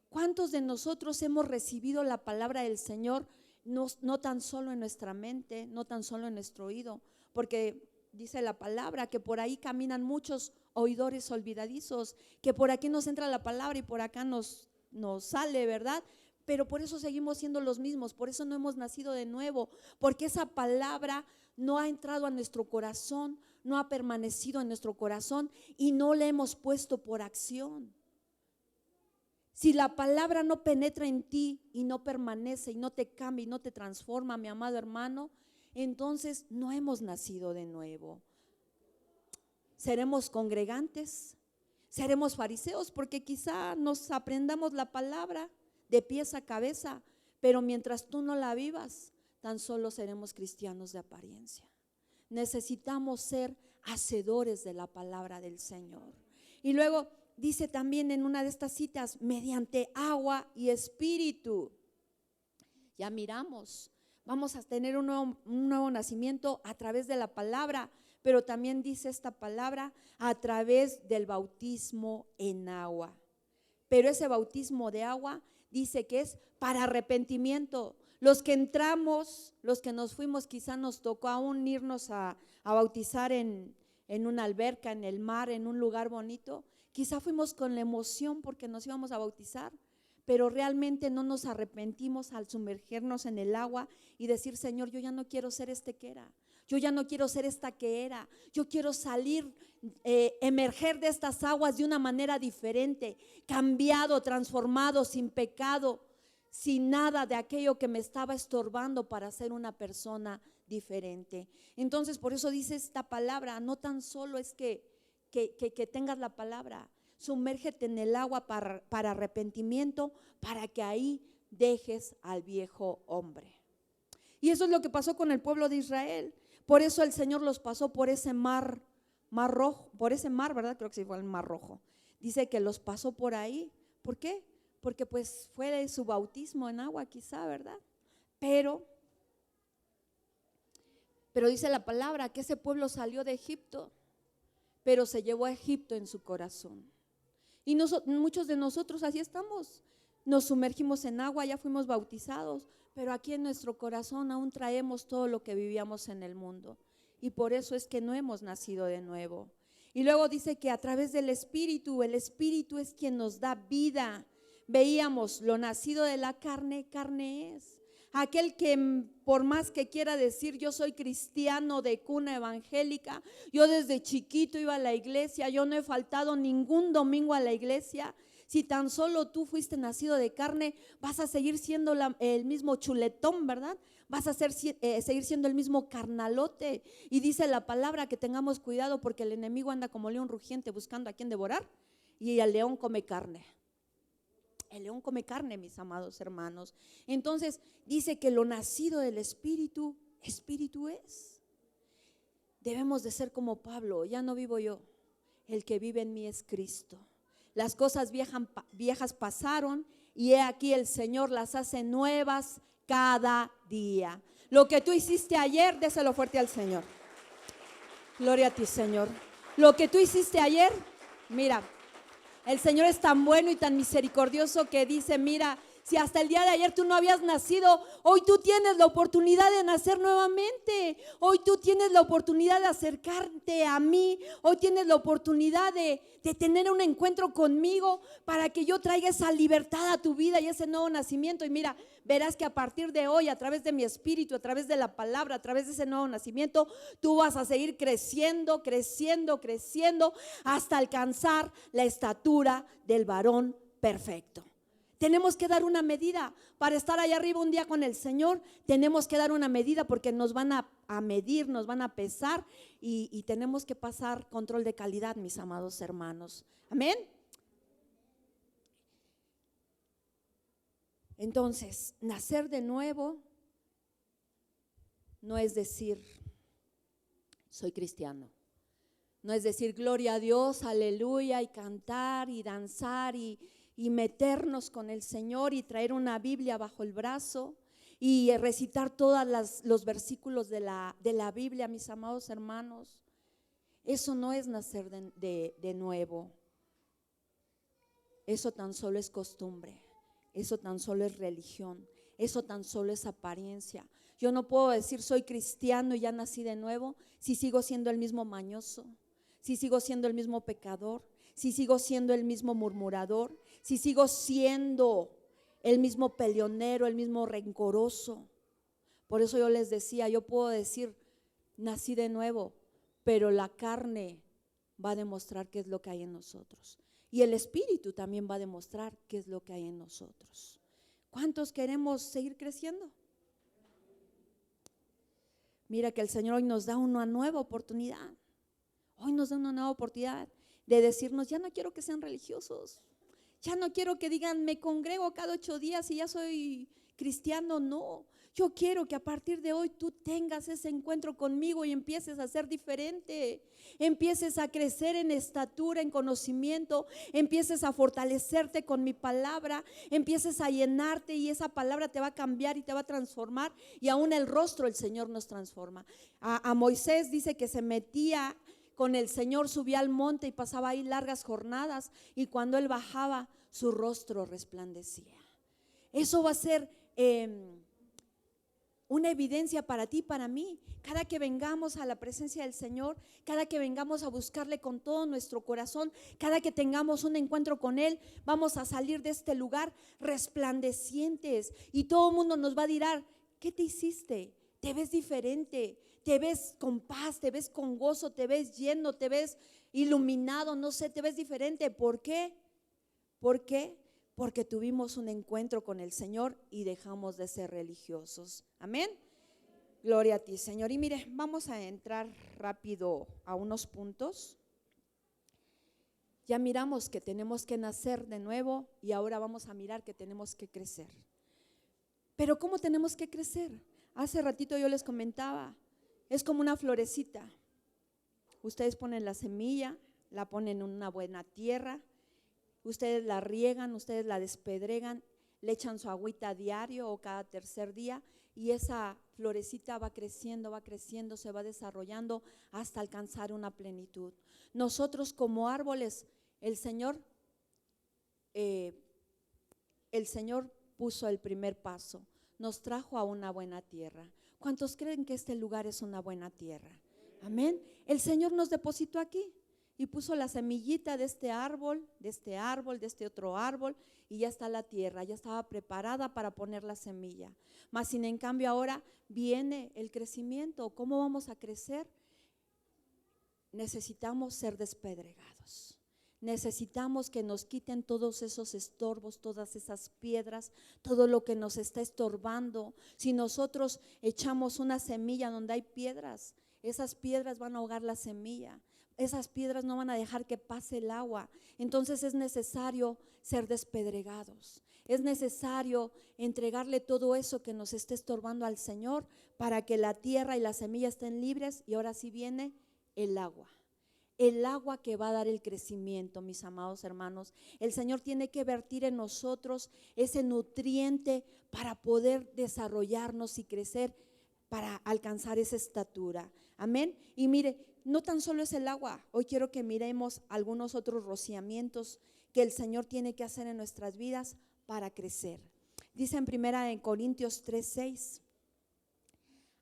¿Cuántos de nosotros hemos recibido la palabra del Señor? No tan solo en nuestra mente, no tan solo en nuestro oído, porque dice la palabra que por ahí caminan muchos oidores olvidadizos, que por aquí nos entra la palabra y por acá nos sale, ¿verdad? Pero por eso seguimos siendo los mismos, por eso no hemos nacido de nuevo, porque esa palabra no ha entrado a nuestro corazón, no ha permanecido en nuestro corazón y no la hemos puesto por acción. Si la palabra no penetra en ti y no permanece y no te cambia y no te transforma, mi amado hermano, entonces no hemos nacido de nuevo. Seremos congregantes, seremos fariseos, porque quizá nos aprendamos la palabra de pies a cabeza, pero mientras tú no la vivas, tan solo seremos cristianos de apariencia. Necesitamos ser hacedores de la palabra del Señor. Y luego dice también en una de estas citas, mediante agua y espíritu. Ya miramos, vamos a tener un nuevo nacimiento a través de la palabra, pero también dice esta palabra a través del bautismo en agua. Pero ese bautismo de agua dice que es para arrepentimiento. Los que entramos, los que nos fuimos, quizá nos tocó aún irnos a bautizar en una alberca, en el mar, en un lugar bonito. Quizá fuimos con la emoción porque nos íbamos a bautizar, pero realmente no nos arrepentimos al sumergirnos en el agua y decir: Señor, yo ya no quiero ser este que era, yo ya no quiero ser esta que era, yo quiero salir, emerger de estas aguas de una manera diferente, cambiado, transformado, sin pecado, sin nada de aquello que me estaba estorbando para ser una persona diferente. Entonces, por eso dice esta palabra, no tan solo es que tengas la palabra, sumérgete en el agua para arrepentimiento, para que ahí dejes al viejo hombre. Y eso es lo que pasó con el pueblo de Israel. Por eso el Señor los pasó por ese mar rojo, por ese mar, ¿verdad? Creo que sí fue el mar rojo. Dice que los pasó por ahí. ¿Por qué? Porque pues fue su bautismo en agua quizá, ¿verdad? Pero dice la palabra que ese pueblo salió de Egipto, pero se llevó a Egipto en su corazón. Y muchos de nosotros así estamos. Nos sumergimos en agua, ya fuimos bautizados, pero aquí en nuestro corazón aún traemos todo lo que vivíamos en el mundo. Y por eso es que no hemos nacido de nuevo. Y luego dice que a través del Espíritu, el Espíritu es quien nos da vida. Veíamos, lo nacido de la carne, carne es. Aquel que por más que quiera decir yo soy cristiano de cuna evangélica, yo desde chiquito iba a la iglesia, yo no he faltado ningún domingo a la iglesia. Si tan solo tú fuiste nacido de carne, vas a seguir siendo el mismo chuletón, ¿verdad? Vas a seguir siendo el mismo carnalote. Y dice la palabra que tengamos cuidado porque el enemigo anda como león rugiente buscando a quien devorar, y el león come carne. El león come carne, mis amados hermanos. Entonces dice que lo nacido del Espíritu, Espíritu es. Debemos de ser como Pablo: ya no vivo yo, el que vive en mí es Cristo. Las cosas viejas pasaron y he aquí el Señor las hace nuevas cada día. Lo que tú hiciste ayer, déselo fuerte al Señor. Gloria a ti, Señor. Lo que tú hiciste ayer, mira, el Señor es tan bueno y tan misericordioso que dice: mira, si hasta el día de ayer tú no habías nacido, hoy tú tienes la oportunidad de nacer nuevamente. Hoy tú tienes la oportunidad de acercarte a mí. Hoy tienes la oportunidad de tener un encuentro conmigo para que yo traiga esa libertad a tu vida y ese nuevo nacimiento. Y mira, verás que a partir de hoy, a través de mi espíritu, a través de la palabra, a través de ese nuevo nacimiento, tú vas a seguir creciendo, creciendo, creciendo hasta alcanzar la estatura del varón perfecto. Tenemos que dar una medida para estar allá arriba un día con el Señor. Tenemos que dar una medida porque nos van a medir, nos van a pesar y tenemos que pasar control de calidad, mis amados hermanos. Amén. Entonces, nacer de nuevo no es decir, soy cristiano. No es decir, gloria a Dios, aleluya, y cantar y danzar y meternos con el Señor y traer una Biblia bajo el brazo y recitar todos los versículos de la Biblia, mis amados hermanos. Eso no es nacer de nuevo. Eso tan solo es costumbre. Eso tan solo es religión. Eso tan solo es apariencia. Yo no puedo decir soy cristiano y ya nací de nuevo si sigo siendo el mismo mañoso, si sigo siendo el mismo pecador, si sigo siendo el mismo murmurador, si sigo siendo el mismo peleonero, el mismo rencoroso. Por eso yo les decía, yo puedo decir nací de nuevo, pero la carne va a demostrar qué es lo que hay en nosotros y el espíritu también va a demostrar qué es lo que hay en nosotros. ¿Cuántos queremos seguir creciendo? Mira que el Señor hoy nos da una nueva oportunidad. Hoy nos da una nueva oportunidad de decirnos, ya no quiero que sean religiosos, ya no quiero que digan me congrego cada 8 días y ya soy cristiano. No, yo quiero que a partir de hoy tú tengas ese encuentro conmigo y empieces a ser diferente, empieces a crecer en estatura, en conocimiento, empieces a fortalecerte con mi palabra, empieces a llenarte y esa palabra te va a cambiar y te va a transformar y aún el rostro del Señor nos transforma. A Moisés dice que se metía con el Señor, subía al monte y pasaba ahí largas jornadas y cuando él bajaba su rostro resplandecía. Eso va a ser una evidencia para ti y para mí. Cada que vengamos a la presencia del Señor, cada que vengamos a buscarle con todo nuestro corazón, cada que tengamos un encuentro con Él, vamos a salir de este lugar resplandecientes y todo el mundo nos va a decir, ¿qué te hiciste? Te ves diferente, te ves con paz, te ves con gozo, te ves lleno, te ves iluminado, no sé, te ves diferente. ¿Por qué? ¿Por qué? Porque tuvimos un encuentro con el Señor y dejamos de ser religiosos. Amén. Gloria a ti, Señor. Y mire, vamos a entrar rápido a unos puntos. Ya miramos que tenemos que nacer de nuevo y ahora vamos a mirar que tenemos que crecer. Pero ¿cómo tenemos que crecer? Hace ratito yo les comentaba, es como una florecita. Ustedes ponen la semilla, la ponen en una buena tierra, ustedes la riegan, ustedes la despedregan, le echan su agüita a diario o cada tercer día y esa florecita va creciendo, se va desarrollando hasta alcanzar una plenitud. Nosotros como árboles, el Señor puso el primer paso, nos trajo a una buena tierra. ¿Cuántos creen que este lugar es una buena tierra? Amén. El Señor nos depositó aquí y puso la semillita de este árbol, de este otro árbol y ya está la tierra, ya estaba preparada para poner la semilla. Mas sin en cambio ahora viene el crecimiento. ¿Cómo vamos a crecer? Necesitamos ser despedregados. Necesitamos que nos quiten todos esos estorbos, todas esas piedras, todo lo que nos está estorbando. Si nosotros echamos una semilla donde hay piedras, esas piedras van a ahogar la semilla. Esas piedras no van a dejar que pase el agua. Entonces es necesario ser despedregados. Es necesario entregarle todo eso que nos esté estorbando al Señor para que la tierra y la semilla estén libres. Y ahora sí viene el agua. El agua que va a dar el crecimiento, mis amados hermanos. El Señor tiene que vertir en nosotros ese nutriente para poder desarrollarnos y crecer, para alcanzar esa estatura. Amén. Y mire, no tan solo es el agua. Hoy quiero que miremos algunos otros rociamientos que el Señor tiene que hacer en nuestras vidas para crecer. Dice en 1 Corintios 3:6.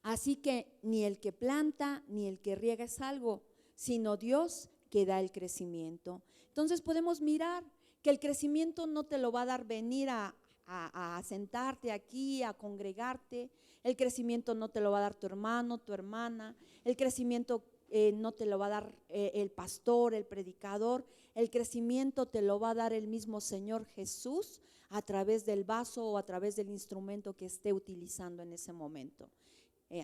Así que ni el que planta ni el que riega es algo, sino Dios que da el crecimiento. Entonces podemos mirar que el crecimiento no te lo va a dar venir a sentarte aquí, a congregarte. El crecimiento no te lo va a dar tu hermano, tu hermana. El crecimiento no te lo va a dar el pastor, el predicador. El crecimiento te lo va a dar el mismo Señor Jesús a través del vaso o a través del instrumento que esté utilizando en ese momento.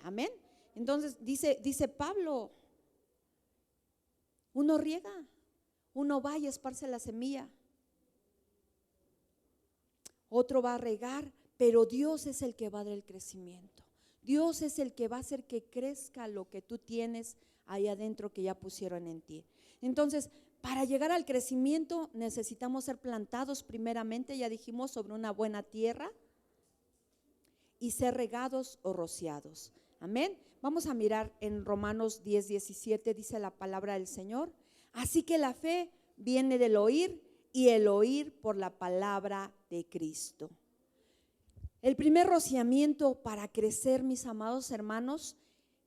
Amén. Entonces dice Pablo, uno riega, uno va y esparce la semilla, otro va a regar, pero Dios es el que va a dar el crecimiento. Dios es el que va a hacer que crezca lo que tú tienes ahí adentro que ya pusieron en ti. Entonces, para llegar al crecimiento necesitamos ser plantados primeramente, ya dijimos, sobre una buena tierra y ser regados o rociados. Amén. Vamos a mirar en Romanos 10:17, dice la palabra del Señor. Así que la fe viene del oír y el oír por la palabra de Cristo. El primer rociamiento para crecer, mis amados hermanos,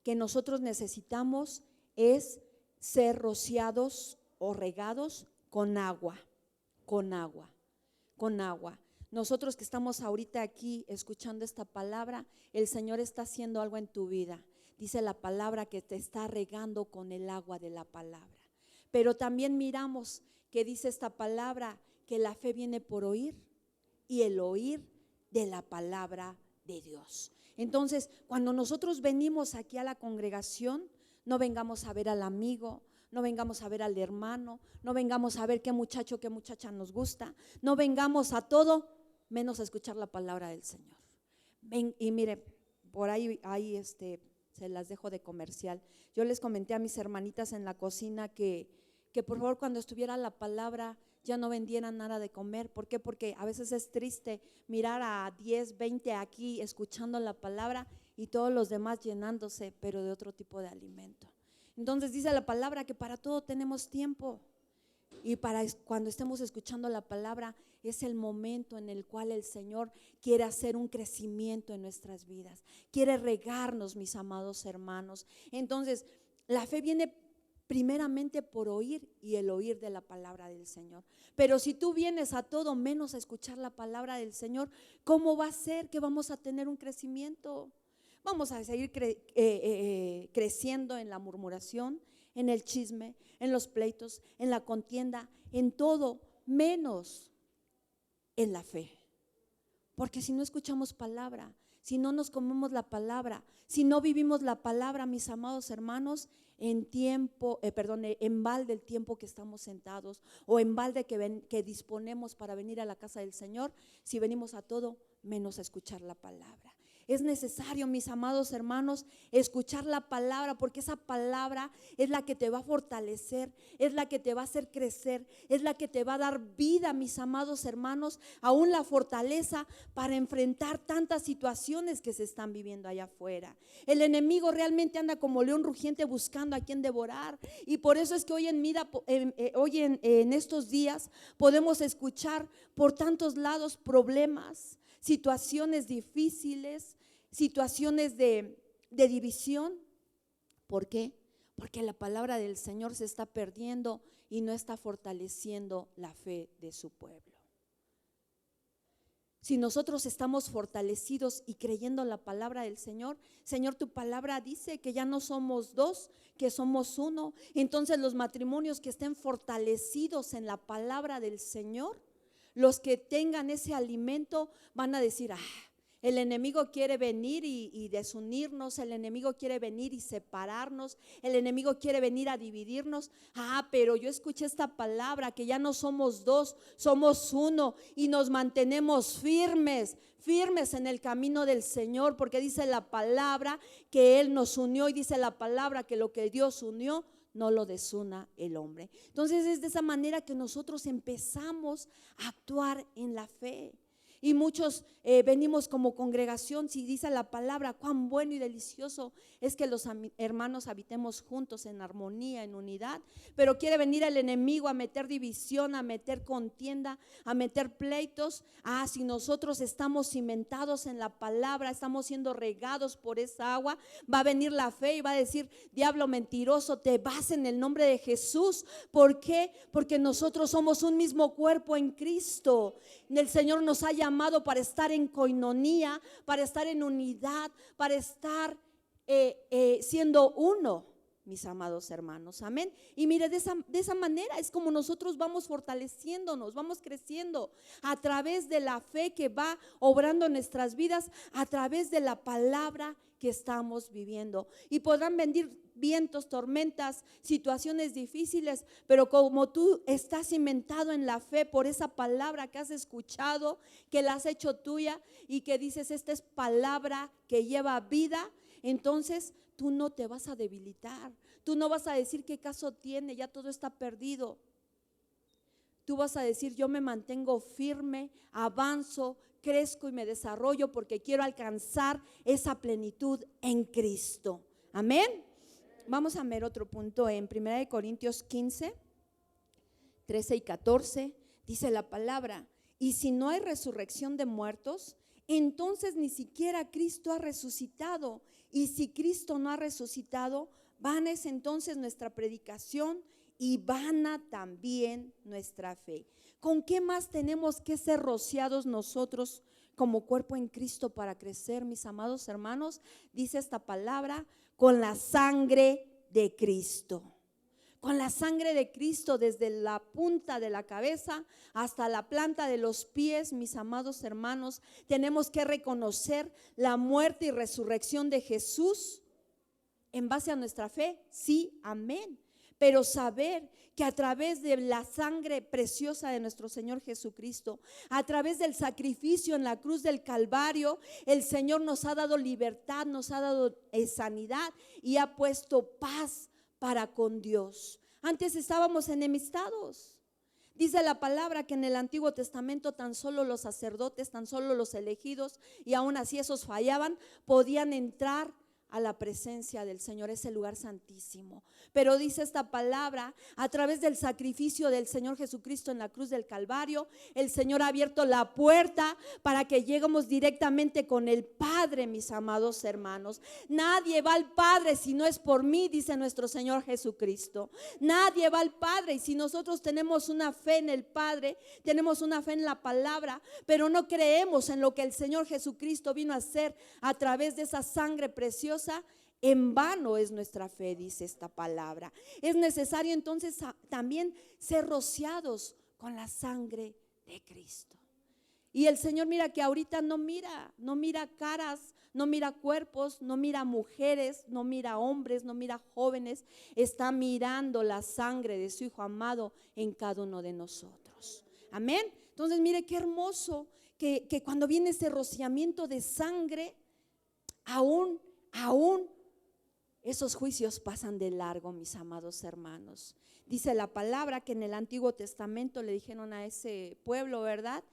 que nosotros necesitamos es ser rociados o regados con agua, con agua, con agua. Nosotros que estamos ahorita aquí escuchando esta palabra, el Señor está haciendo algo en tu vida. Dice la palabra que te está regando con el agua de la palabra. Pero también miramos que dice esta palabra que la fe viene por oír y el oír de la palabra de Dios. Entonces, cuando nosotros venimos aquí a la congregación, no vengamos a ver al amigo, no vengamos a ver al hermano, no vengamos a ver qué muchacho, qué muchacha nos gusta, no vengamos a todo menos a escuchar la palabra del Señor. Ven, y mire, por ahí se las dejo de comercial. Yo les comenté a mis hermanitas en la cocina que por favor cuando estuviera la palabra ya no vendieran nada de comer. ¿Por qué? Porque a veces es triste mirar a 10, 20 aquí escuchando la palabra y todos los demás llenándose, pero de otro tipo de alimento. Entonces dice la palabra que para todo tenemos tiempo, y para cuando estemos escuchando la palabra es el momento en el cual el Señor quiere hacer un crecimiento en nuestras vidas, quiere regarnos, mis amados hermanos. Entonces la fe viene primeramente por oír y el oír de la palabra del Señor. Pero si tú vienes a todo menos a escuchar la palabra del Señor, ¿cómo va a ser que vamos a tener un crecimiento? Vamos a seguir creciendo en la murmuración, en el chisme, en los pleitos, en la contienda, en todo menos en la fe. Porque si no escuchamos palabra, si no nos comemos la palabra, si no vivimos la palabra, mis amados hermanos, en balde el tiempo que estamos sentados, o en balde que disponemos para venir a la casa del Señor, si venimos a todo menos a escuchar la palabra. Es necesario, mis amados hermanos, escuchar la palabra, porque esa palabra es la que te va a fortalecer, es la que te va a hacer crecer, es la que te va a dar vida, mis amados hermanos, aún la fortaleza para enfrentar tantas situaciones que se están viviendo allá afuera. El enemigo realmente anda como león rugiente buscando a quien devorar, y por eso es que hoy en estos días podemos escuchar por tantos lados problemas, situaciones difíciles, situaciones de división. ¿Por qué? Porque la palabra del Señor se está perdiendo y no está fortaleciendo la fe de su pueblo. Si nosotros estamos fortalecidos y creyendo la palabra del Señor, Señor, tu palabra dice que ya no somos dos, que somos uno. Entonces los matrimonios que estén fortalecidos en la palabra del Señor, los que tengan ese alimento van a decir: el enemigo quiere venir y desunirnos, el enemigo quiere venir y separarnos, el enemigo quiere venir a dividirnos. Pero yo escuché esta palabra que ya no somos dos, somos uno, y nos mantenemos firmes en el camino del Señor, porque dice la palabra que Él nos unió, y dice la palabra que lo que Dios unió no lo desuna el hombre. Entonces es de esa manera que nosotros empezamos a actuar en la fe. Y muchos venimos como congregación, si dice la palabra, cuán bueno y delicioso es que los hermanos habitemos juntos en armonía, en unidad. Pero quiere venir el enemigo a meter división, a meter contienda, a meter pleitos. Si nosotros estamos cimentados en la palabra, estamos siendo regados por esa agua, va a venir la fe y va a decir: diablo mentiroso, te vas en el nombre de Jesús. ¿Por qué? Porque nosotros somos un mismo cuerpo en Cristo. El Señor nos ha llamado para estar en coinonía, para estar en unidad, para estar siendo uno, mis amados hermanos, amén. Y mire, de esa manera es como nosotros vamos fortaleciéndonos, vamos creciendo a través de la fe que va obrando en nuestras vidas, a través de la palabra que estamos viviendo. Y podrán venir vientos, tormentas, situaciones difíciles, pero como tú estás cimentado en la fe por esa palabra que has escuchado, que la has hecho tuya y que dices, esta es palabra que lleva vida, entonces tú no te vas a debilitar, tú no vas a decir qué caso tiene, ya todo está perdido. Tú vas a decir, yo me mantengo firme, avanzo, crezco y me desarrollo porque quiero alcanzar esa plenitud en Cristo. Amén. Vamos a ver otro punto en 1 Corintios 15, 13 y 14. Dice la palabra, y si no hay resurrección de muertos, entonces ni siquiera Cristo ha resucitado. Y si Cristo no ha resucitado, vana es entonces nuestra predicación y vana también nuestra fe. ¿Con qué más tenemos que ser rociados nosotros como cuerpo en Cristo para crecer, mis amados hermanos? Dice esta palabra, con la sangre de Cristo. Con la sangre de Cristo, desde la punta de la cabeza hasta la planta de los pies, mis amados hermanos, tenemos que reconocer la muerte y resurrección de Jesús en base a nuestra fe. Sí, amén. Pero saber que a través de la sangre preciosa de nuestro Señor Jesucristo, a través del sacrificio en la cruz del Calvario, el Señor nos ha dado libertad, nos ha dado sanidad y ha puesto paz para con Dios. Antes estábamos enemistados. Dice la palabra que en el Antiguo Testamento tan solo los sacerdotes, tan solo los elegidos, y aún así esos fallaban, podían entrar a la presencia del Señor, ese lugar santísimo. Pero dice esta palabra, a través del sacrificio del Señor Jesucristo en la cruz del Calvario, el Señor ha abierto la puerta para que lleguemos directamente con el Padre, mis amados hermanos. Nadie va al Padre si no es por mí, dice nuestro Señor Jesucristo. Nadie va al Padre, y si nosotros tenemos una fe en el Padre, tenemos una fe en la palabra, pero no creemos en lo que el Señor Jesucristo vino a hacer a través de esa sangre preciosa, en vano es nuestra fe, dice esta palabra. Es necesario entonces también ser rociados con la sangre de Cristo. Y el Señor, mira que ahorita no mira caras, no mira cuerpos, no mira mujeres, no mira hombres, no mira jóvenes, está mirando la sangre de su Hijo amado en cada uno de nosotros. Amén. Entonces mire qué hermoso que cuando viene ese rociamiento de sangre, aún esos juicios pasan de largo, mis amados hermanos. Dice la palabra que en el Antiguo Testamento le dijeron a ese pueblo, ¿verdad?,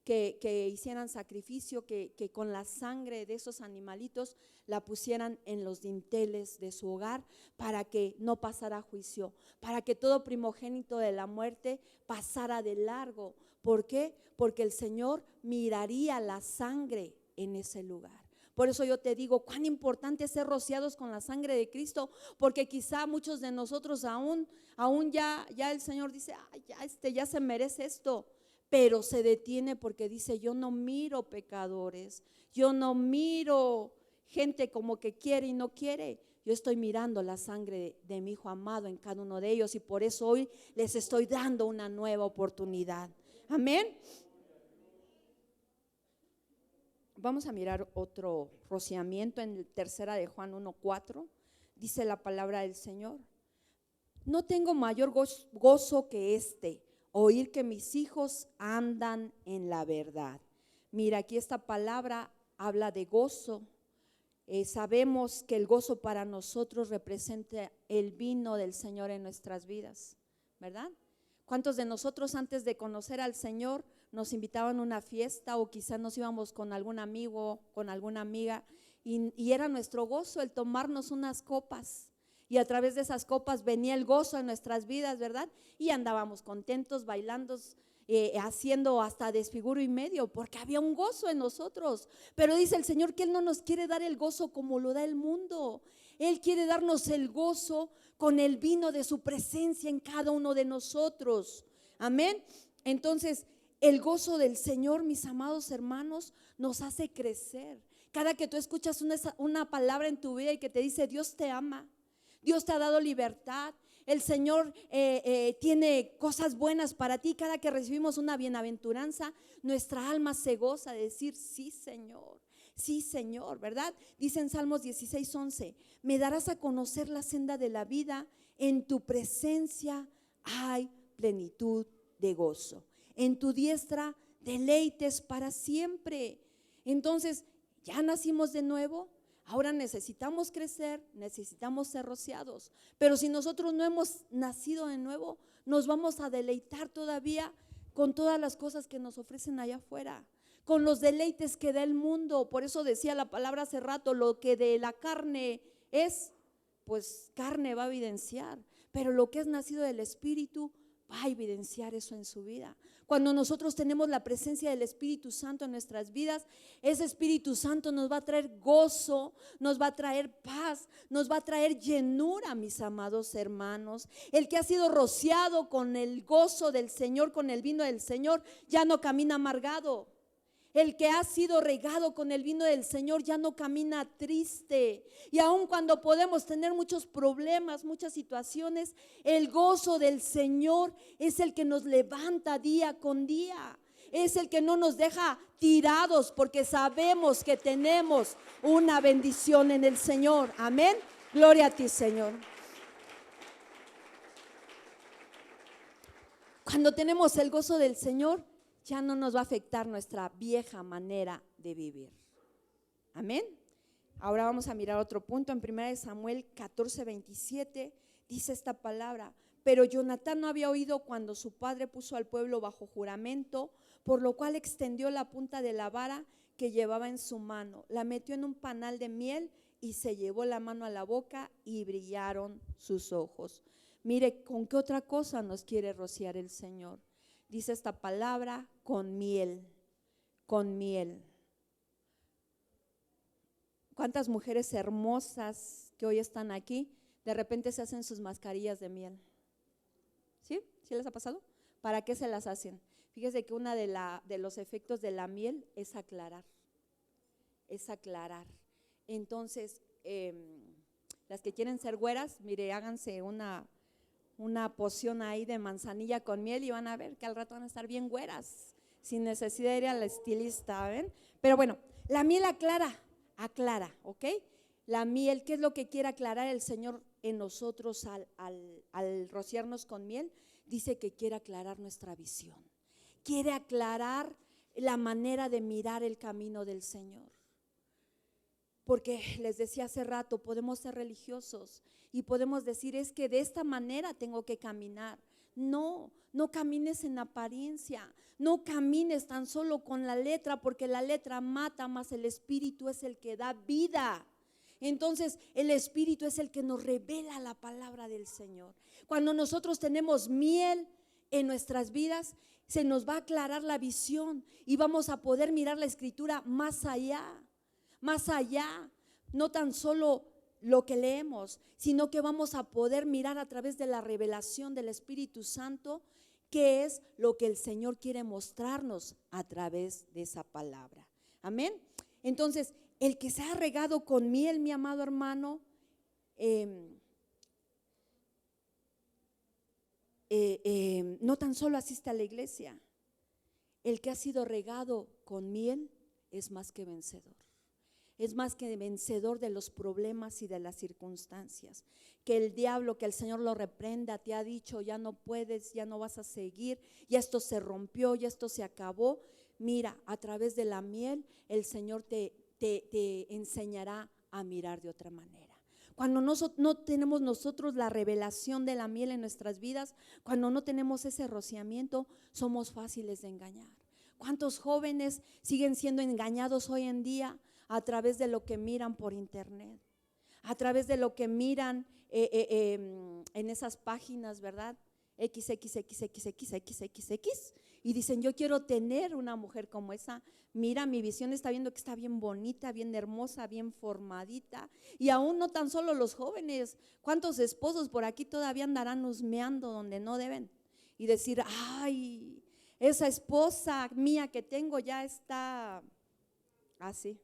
que hicieran sacrificio, que con la sangre de esos animalitos la pusieran en los dinteles de su hogar para que no pasara juicio, para que todo primogénito de la muerte pasara de largo. ¿Por qué? Porque el Señor miraría la sangre en ese lugar. Por eso yo te digo, cuán importante es ser rociados con la sangre de Cristo, porque quizá muchos de nosotros aún ya el Señor dice, ya se merece esto, pero se detiene porque dice, yo no miro pecadores, yo no miro gente como que quiere y no quiere, yo estoy mirando la sangre de mi Hijo amado en cada uno de ellos, y por eso hoy les estoy dando una nueva oportunidad. Amén. Vamos a mirar otro rociamiento en tercera de Juan 1:4. Dice la palabra del Señor: no tengo mayor gozo que este, oír que mis hijos andan en la verdad. Mira, aquí esta palabra habla de gozo. Sabemos que el gozo para nosotros representa el vino del Señor en nuestras vidas, ¿verdad? ¿Cuántos de nosotros antes de conocer al Señor nos invitaban a una fiesta, o quizás nos íbamos con algún amigo, con alguna amiga, y era nuestro gozo el tomarnos unas copas, y a través de esas copas venía el gozo en nuestras vidas, ¿verdad? Y andábamos contentos, bailando, haciendo hasta desfiguro y medio, porque había un gozo en nosotros. Pero dice el Señor que Él no nos quiere dar el gozo como lo da el mundo. Él quiere darnos el gozo con el vino de su presencia en cada uno de nosotros. Amén. Entonces el gozo del Señor, mis amados hermanos, nos hace crecer. Cada que tú escuchas una palabra en tu vida y que te dice Dios te ama, Dios te ha dado libertad. El Señor tiene cosas buenas para ti. Cada que recibimos una bienaventuranza, nuestra alma se goza de decir: sí, Señor. Sí, Señor, ¿verdad? Dice en Salmos 16:11: me darás a conocer la senda de la vida, en tu presencia hay plenitud de gozo, en tu diestra deleites para siempre. Entonces, ya nacimos de nuevo, ahora necesitamos crecer, necesitamos ser rociados. Pero si nosotros no hemos nacido de nuevo, nos vamos a deleitar todavía con todas las cosas que nos ofrecen allá afuera, con los deleites que da el mundo. Por eso decía la palabra hace rato: lo que de la carne es, pues carne va a evidenciar, pero lo que es nacido del Espíritu va a evidenciar eso en su vida. Cuando nosotros tenemos la presencia del Espíritu Santo en nuestras vidas, ese Espíritu Santo nos va a traer gozo, nos va a traer paz, nos va a traer llenura, mis amados hermanos. El que ha sido rociado con el gozo del Señor, con el vino del Señor, ya no camina amargado. El que ha sido regado con el vino del Señor ya no camina triste. Y aun cuando podemos tener muchos problemas, muchas situaciones, el gozo del Señor es el que nos levanta día con día. Es el que no nos deja tirados, porque sabemos que tenemos una bendición en el Señor. Amén. Gloria a ti, Señor. Cuando tenemos el gozo del Señor, ya no nos va a afectar nuestra vieja manera de vivir. Amén. Ahora vamos a mirar otro punto. En 1 Samuel 14:27 dice esta palabra: pero Jonatán no había oído cuando su padre puso al pueblo bajo juramento, por lo cual extendió la punta de la vara que llevaba en su mano, la metió en un panal de miel y se llevó la mano a la boca y brillaron sus ojos. Mire, ¿con qué otra cosa nos quiere rociar el Señor? Dice esta palabra: con miel, con miel. ¿Cuántas mujeres hermosas que hoy están aquí de repente se hacen sus mascarillas de miel? ¿Sí? ¿Sí les ha pasado? ¿Para qué se las hacen? Fíjese que uno de los efectos de la miel es aclarar. Es aclarar. Entonces, las que quieren ser güeras, mire, háganse una poción ahí de manzanilla con miel y van a ver que al rato van a estar bien güeras, sin necesidad de ir al estilista, ¿ven? Pero bueno, la miel aclara, ¿ok? La miel, ¿qué es lo que quiere aclarar el Señor en nosotros al rociarnos con miel? Dice que quiere aclarar nuestra visión, quiere aclarar la manera de mirar el camino del Señor. Porque les decía hace rato, podemos ser religiosos y podemos decir: es que de esta manera tengo que caminar. No, no camines en apariencia, no camines tan solo con la letra, porque la letra mata, más el Espíritu es el que da vida. Entonces el Espíritu es el que nos revela la palabra del Señor. Cuando nosotros tenemos miel en nuestras vidas, se nos va a aclarar la visión y vamos a poder mirar la Escritura más allá. Más allá, no tan solo lo que leemos, sino que vamos a poder mirar a través de la revelación del Espíritu Santo qué es lo que el Señor quiere mostrarnos a través de esa palabra. Amén. Entonces, el que se ha regado con miel, mi amado hermano, no tan solo asiste a la iglesia. El que ha sido regado con miel es más que vencedor. Es más que vencedor de los problemas y de las circunstancias. Que el diablo, que el Señor lo reprenda, te ha dicho: ya no puedes, ya no vas a seguir, ya esto se rompió, ya esto se acabó. Mira, a través de la miel el Señor te enseñará a mirar de otra manera. Cuando no tenemos nosotros la revelación de la miel en nuestras vidas, cuando no tenemos ese rociamiento, somos fáciles de engañar. ¿Cuántos jóvenes siguen siendo engañados hoy en día a través de lo que miran por internet? A través de lo que miran en esas páginas, ¿verdad? XXXXXXX, y dicen: yo quiero tener una mujer como esa. Mira, mi visión está viendo que está bien bonita, bien hermosa, bien formadita. Y aún no tan solo los jóvenes, ¿cuántos esposos por aquí todavía andarán husmeando donde no deben? Y decir: ay, esa esposa mía que tengo ya está así,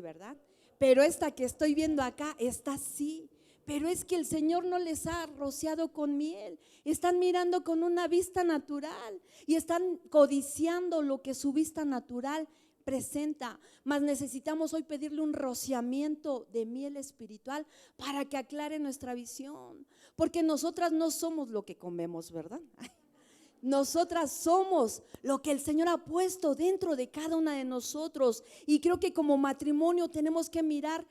¿verdad? Pero esta que estoy viendo acá está así. pero es que el Señor no les ha rociado con miel. Están mirando con una vista natural y están codiciando lo que su vista natural presenta. Mas necesitamos hoy pedirle un rociamiento de miel espiritual para que aclare nuestra visión, porque nosotras no somos lo que comemos, ¿verdad? Nosotras somos lo que el Señor ha puesto dentro de cada una de nosotros. Y creo que como matrimonio tenemos que mirar,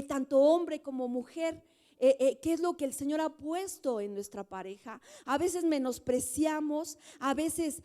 tanto hombre como mujer, qué es lo que el Señor ha puesto en nuestra pareja. A veces menospreciamos, a veces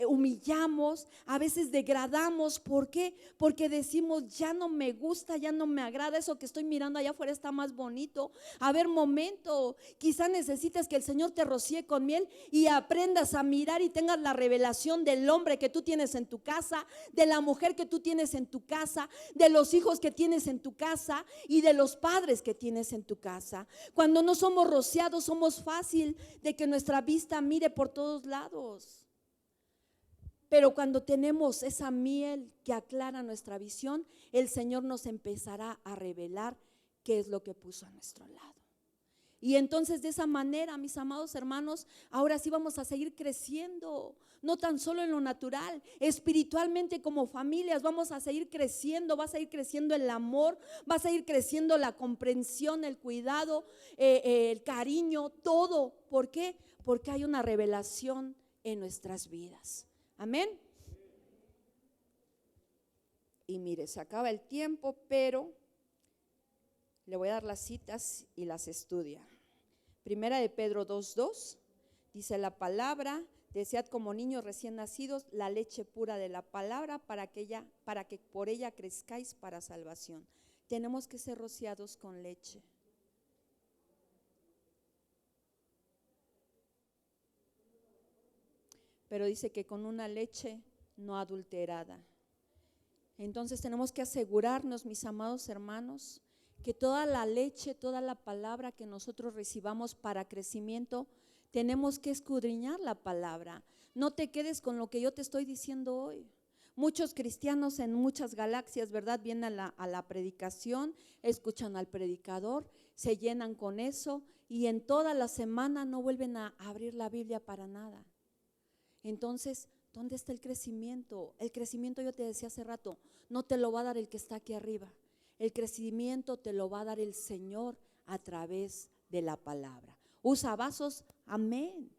humillamos, a veces degradamos. ¿Por qué? Porque decimos, ya no me gusta, ya no me agrada, eso que estoy mirando allá afuera está más bonito. A ver, momento, quizá necesitas que el Señor te rocíe con miel y aprendas a mirar y tengas la revelación del hombre que tú tienes en tu casa, de la mujer que tú tienes en tu casa, de los hijos que tienes en tu casa y de los padres que tienes en tu casa. Cuando no somos rociados, somos fácil de que nuestra vista mire por todos lados. Pero cuando tenemos esa miel que aclara nuestra visión, el Señor nos empezará a revelar qué es lo que puso a nuestro lado. Y entonces de esa manera, mis amados hermanos, ahora sí vamos a seguir creciendo, no tan solo en lo natural, espiritualmente como familias vamos a seguir creciendo, va a seguir creciendo el amor, va a seguir creciendo la comprensión, el cuidado, el cariño, todo. ¿Por qué? Porque hay una revelación en nuestras vidas. Amén. Y mire, se acaba el tiempo, pero le voy a dar las citas y las estudia. Primera de Pedro 2:2 dice la palabra: desead como niños recién nacidos la leche pura de la palabra para que por ella crezcáis para salvación. Tenemos que ser rociados con leche. Pero dice que con una leche no adulterada. Entonces tenemos que asegurarnos, mis amados hermanos, que toda la leche, toda la palabra que nosotros recibamos para crecimiento, tenemos que escudriñar la palabra. No te quedes con lo que yo te estoy diciendo hoy. Muchos cristianos en muchas galaxias, ¿verdad? Vienen a la predicación, escuchan al predicador, se llenan con eso y en toda la semana no vuelven a abrir la Biblia para nada. Entonces, ¿dónde está el crecimiento? El crecimiento, yo te decía hace rato, no te lo va a dar el que está aquí arriba. El crecimiento te lo va a dar el Señor a través de la palabra. Usa vasos, amén.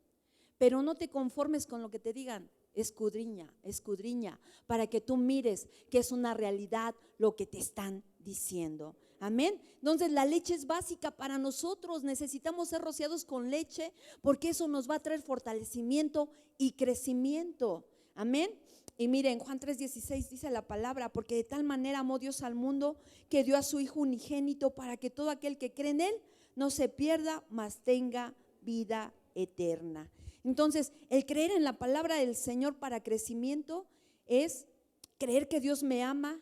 Pero no te conformes con lo que te digan. Escudriña, escudriña, para que tú mires que es una realidad lo que te están diciendo. Amén. Entonces la leche es básica para nosotros. Necesitamos ser rociados con leche porque eso nos va a traer fortalecimiento y crecimiento. Amén. Y miren, Juan 3:16 dice la palabra: porque de tal manera amó Dios al mundo que dio a su Hijo unigénito para que todo aquel que cree en Él no se pierda, mas tenga vida eterna. Entonces, el creer en la palabra del Señor para crecimiento es creer que Dios me ama,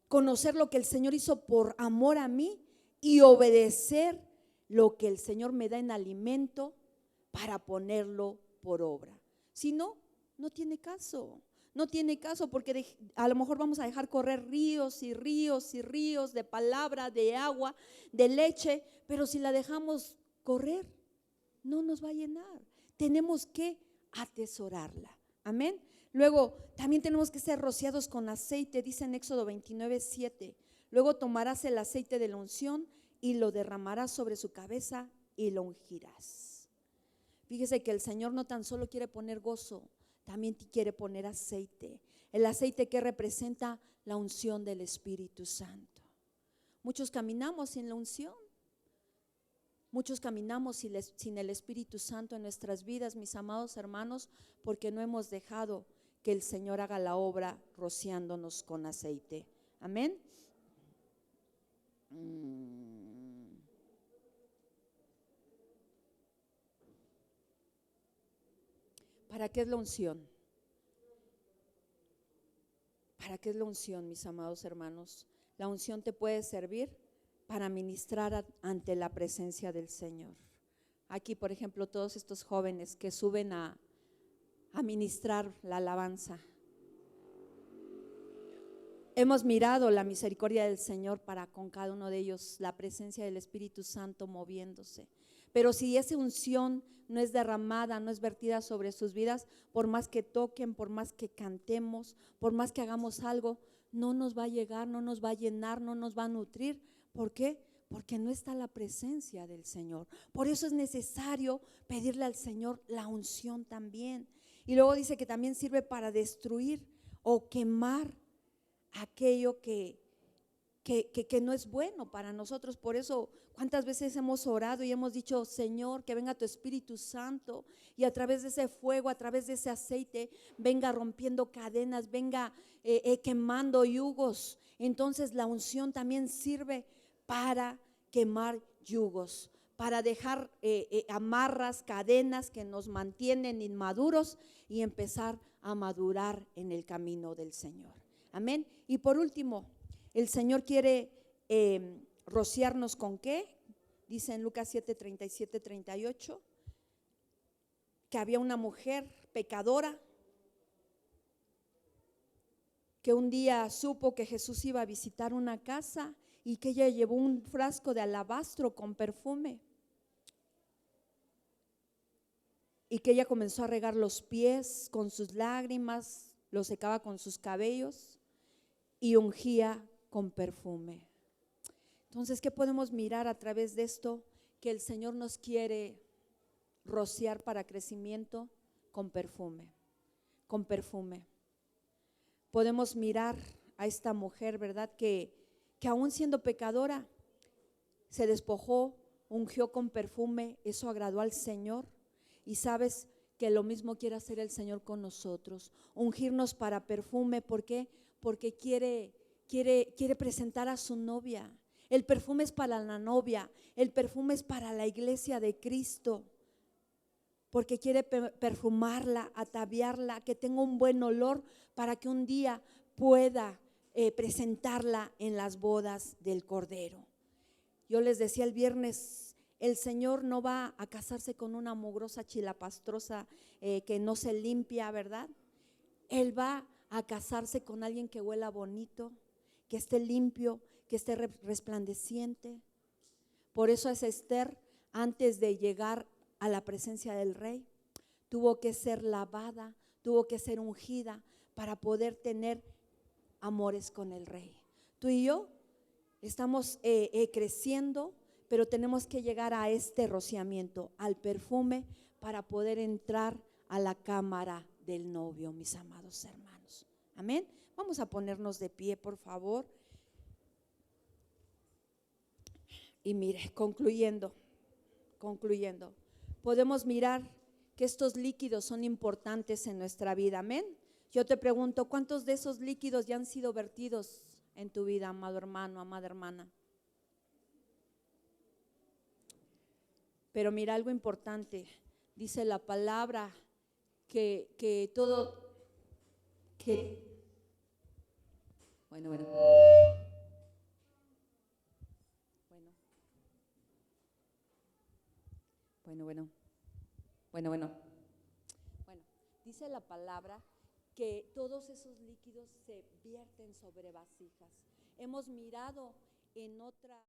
conocer lo que el Señor hizo por amor a mí y obedecer lo que el Señor me da en alimento para ponerlo por obra. Si no, no tiene caso. No tiene caso, porque a lo mejor vamos a dejar correr ríos y ríos y ríos de palabra, de agua, de leche, pero si la dejamos correr, no nos va a llenar. Tenemos que atesorarla. Amén. Luego también tenemos que ser rociados con aceite, dice en Éxodo 29:7. Luego tomarás el aceite de la unción y lo derramarás sobre su cabeza y lo ungirás. Fíjese que el Señor no tan solo quiere poner gozo, también te quiere poner aceite. El aceite que representa la unción del Espíritu Santo. Muchos caminamos sin la unción. Muchos caminamos sin el Espíritu Santo en nuestras vidas, mis amados hermanos, porque no hemos dejado que el Señor haga la obra rociándonos con aceite. Amén. ¿Para qué es la unción? ¿Para qué es la unción, mis amados hermanos? La unción te puede servir para ministrar ante la presencia del Señor. Aquí, por ejemplo, todos estos jóvenes que suben a ministrar la alabanza. Hemos mirado la misericordia del Señor para con cada uno de ellos, la presencia del Espíritu Santo moviéndose. Pero si esa unción no es derramada, no es vertida sobre sus vidas, por más que toquen, por más que cantemos, por más que hagamos algo, no nos va a llegar, no nos va a llenar, no nos va a nutrir. ¿Por qué? Porque no está la presencia del Señor. Por eso es necesario pedirle al Señor la unción también. Y luego dice que también sirve para destruir o quemar aquello que no es bueno para nosotros. Por eso, ¿cuántas veces hemos orado y hemos dicho: Señor, que venga tu Espíritu Santo y a través de ese fuego, a través de ese aceite, venga rompiendo cadenas, venga quemando yugos? Entonces la unción también sirve para quemar yugos, para dejar amarras, cadenas que nos mantienen inmaduros y empezar a madurar en el camino del Señor. Amén. Y por último, el Señor quiere rociarnos ¿con qué? Dice en Lucas 7, 37, 38, que había una mujer pecadora que un día supo que Jesús iba a visitar una casa y que ella llevó un frasco de alabastro con perfume y que ella comenzó a regar los pies con sus lágrimas, los secaba con sus cabellos y ungía con perfume. Entonces, ¿qué podemos mirar a través de esto? Que el Señor nos quiere rociar para crecimiento con perfume, con perfume. Podemos mirar a esta mujer, ¿verdad? Que aún siendo pecadora, se despojó, ungió con perfume, eso agradó al Señor. Y sabes que lo mismo quiere hacer el Señor con nosotros, ungirnos para perfume. ¿Por qué? Porque quiere presentar a su novia. El perfume es para la novia, el perfume es para la iglesia de Cristo, porque quiere perfumarla, ataviarla, que tenga un buen olor para que un día pueda presentarla en las bodas del Cordero. Yo les decía el viernes, el Señor no va a casarse con una mugrosa chilapastrosa que no se limpia, ¿verdad? Él va a casarse con alguien que huela bonito, que esté limpio, que esté resplandeciente. Por eso es Esther, antes de llegar a la presencia del rey, tuvo que ser lavada, tuvo que ser ungida para poder tener amores con el rey. Tú y yo estamos creciendo, pero tenemos que llegar a este rociamiento, al perfume, para poder entrar a la cámara del novio, mis amados hermanos. Amén. Vamos a ponernos de pie, por favor. Y mire, concluyendo, podemos mirar que estos líquidos son importantes en nuestra vida. Amén. Yo te pregunto, ¿cuántos de esos líquidos ya han sido vertidos en tu vida, amado hermano, amada hermana? Pero mira algo importante, dice la palabra que todo, que, bueno, dice la palabra que todos esos líquidos se vierten sobre vasijas. Hemos mirado en otra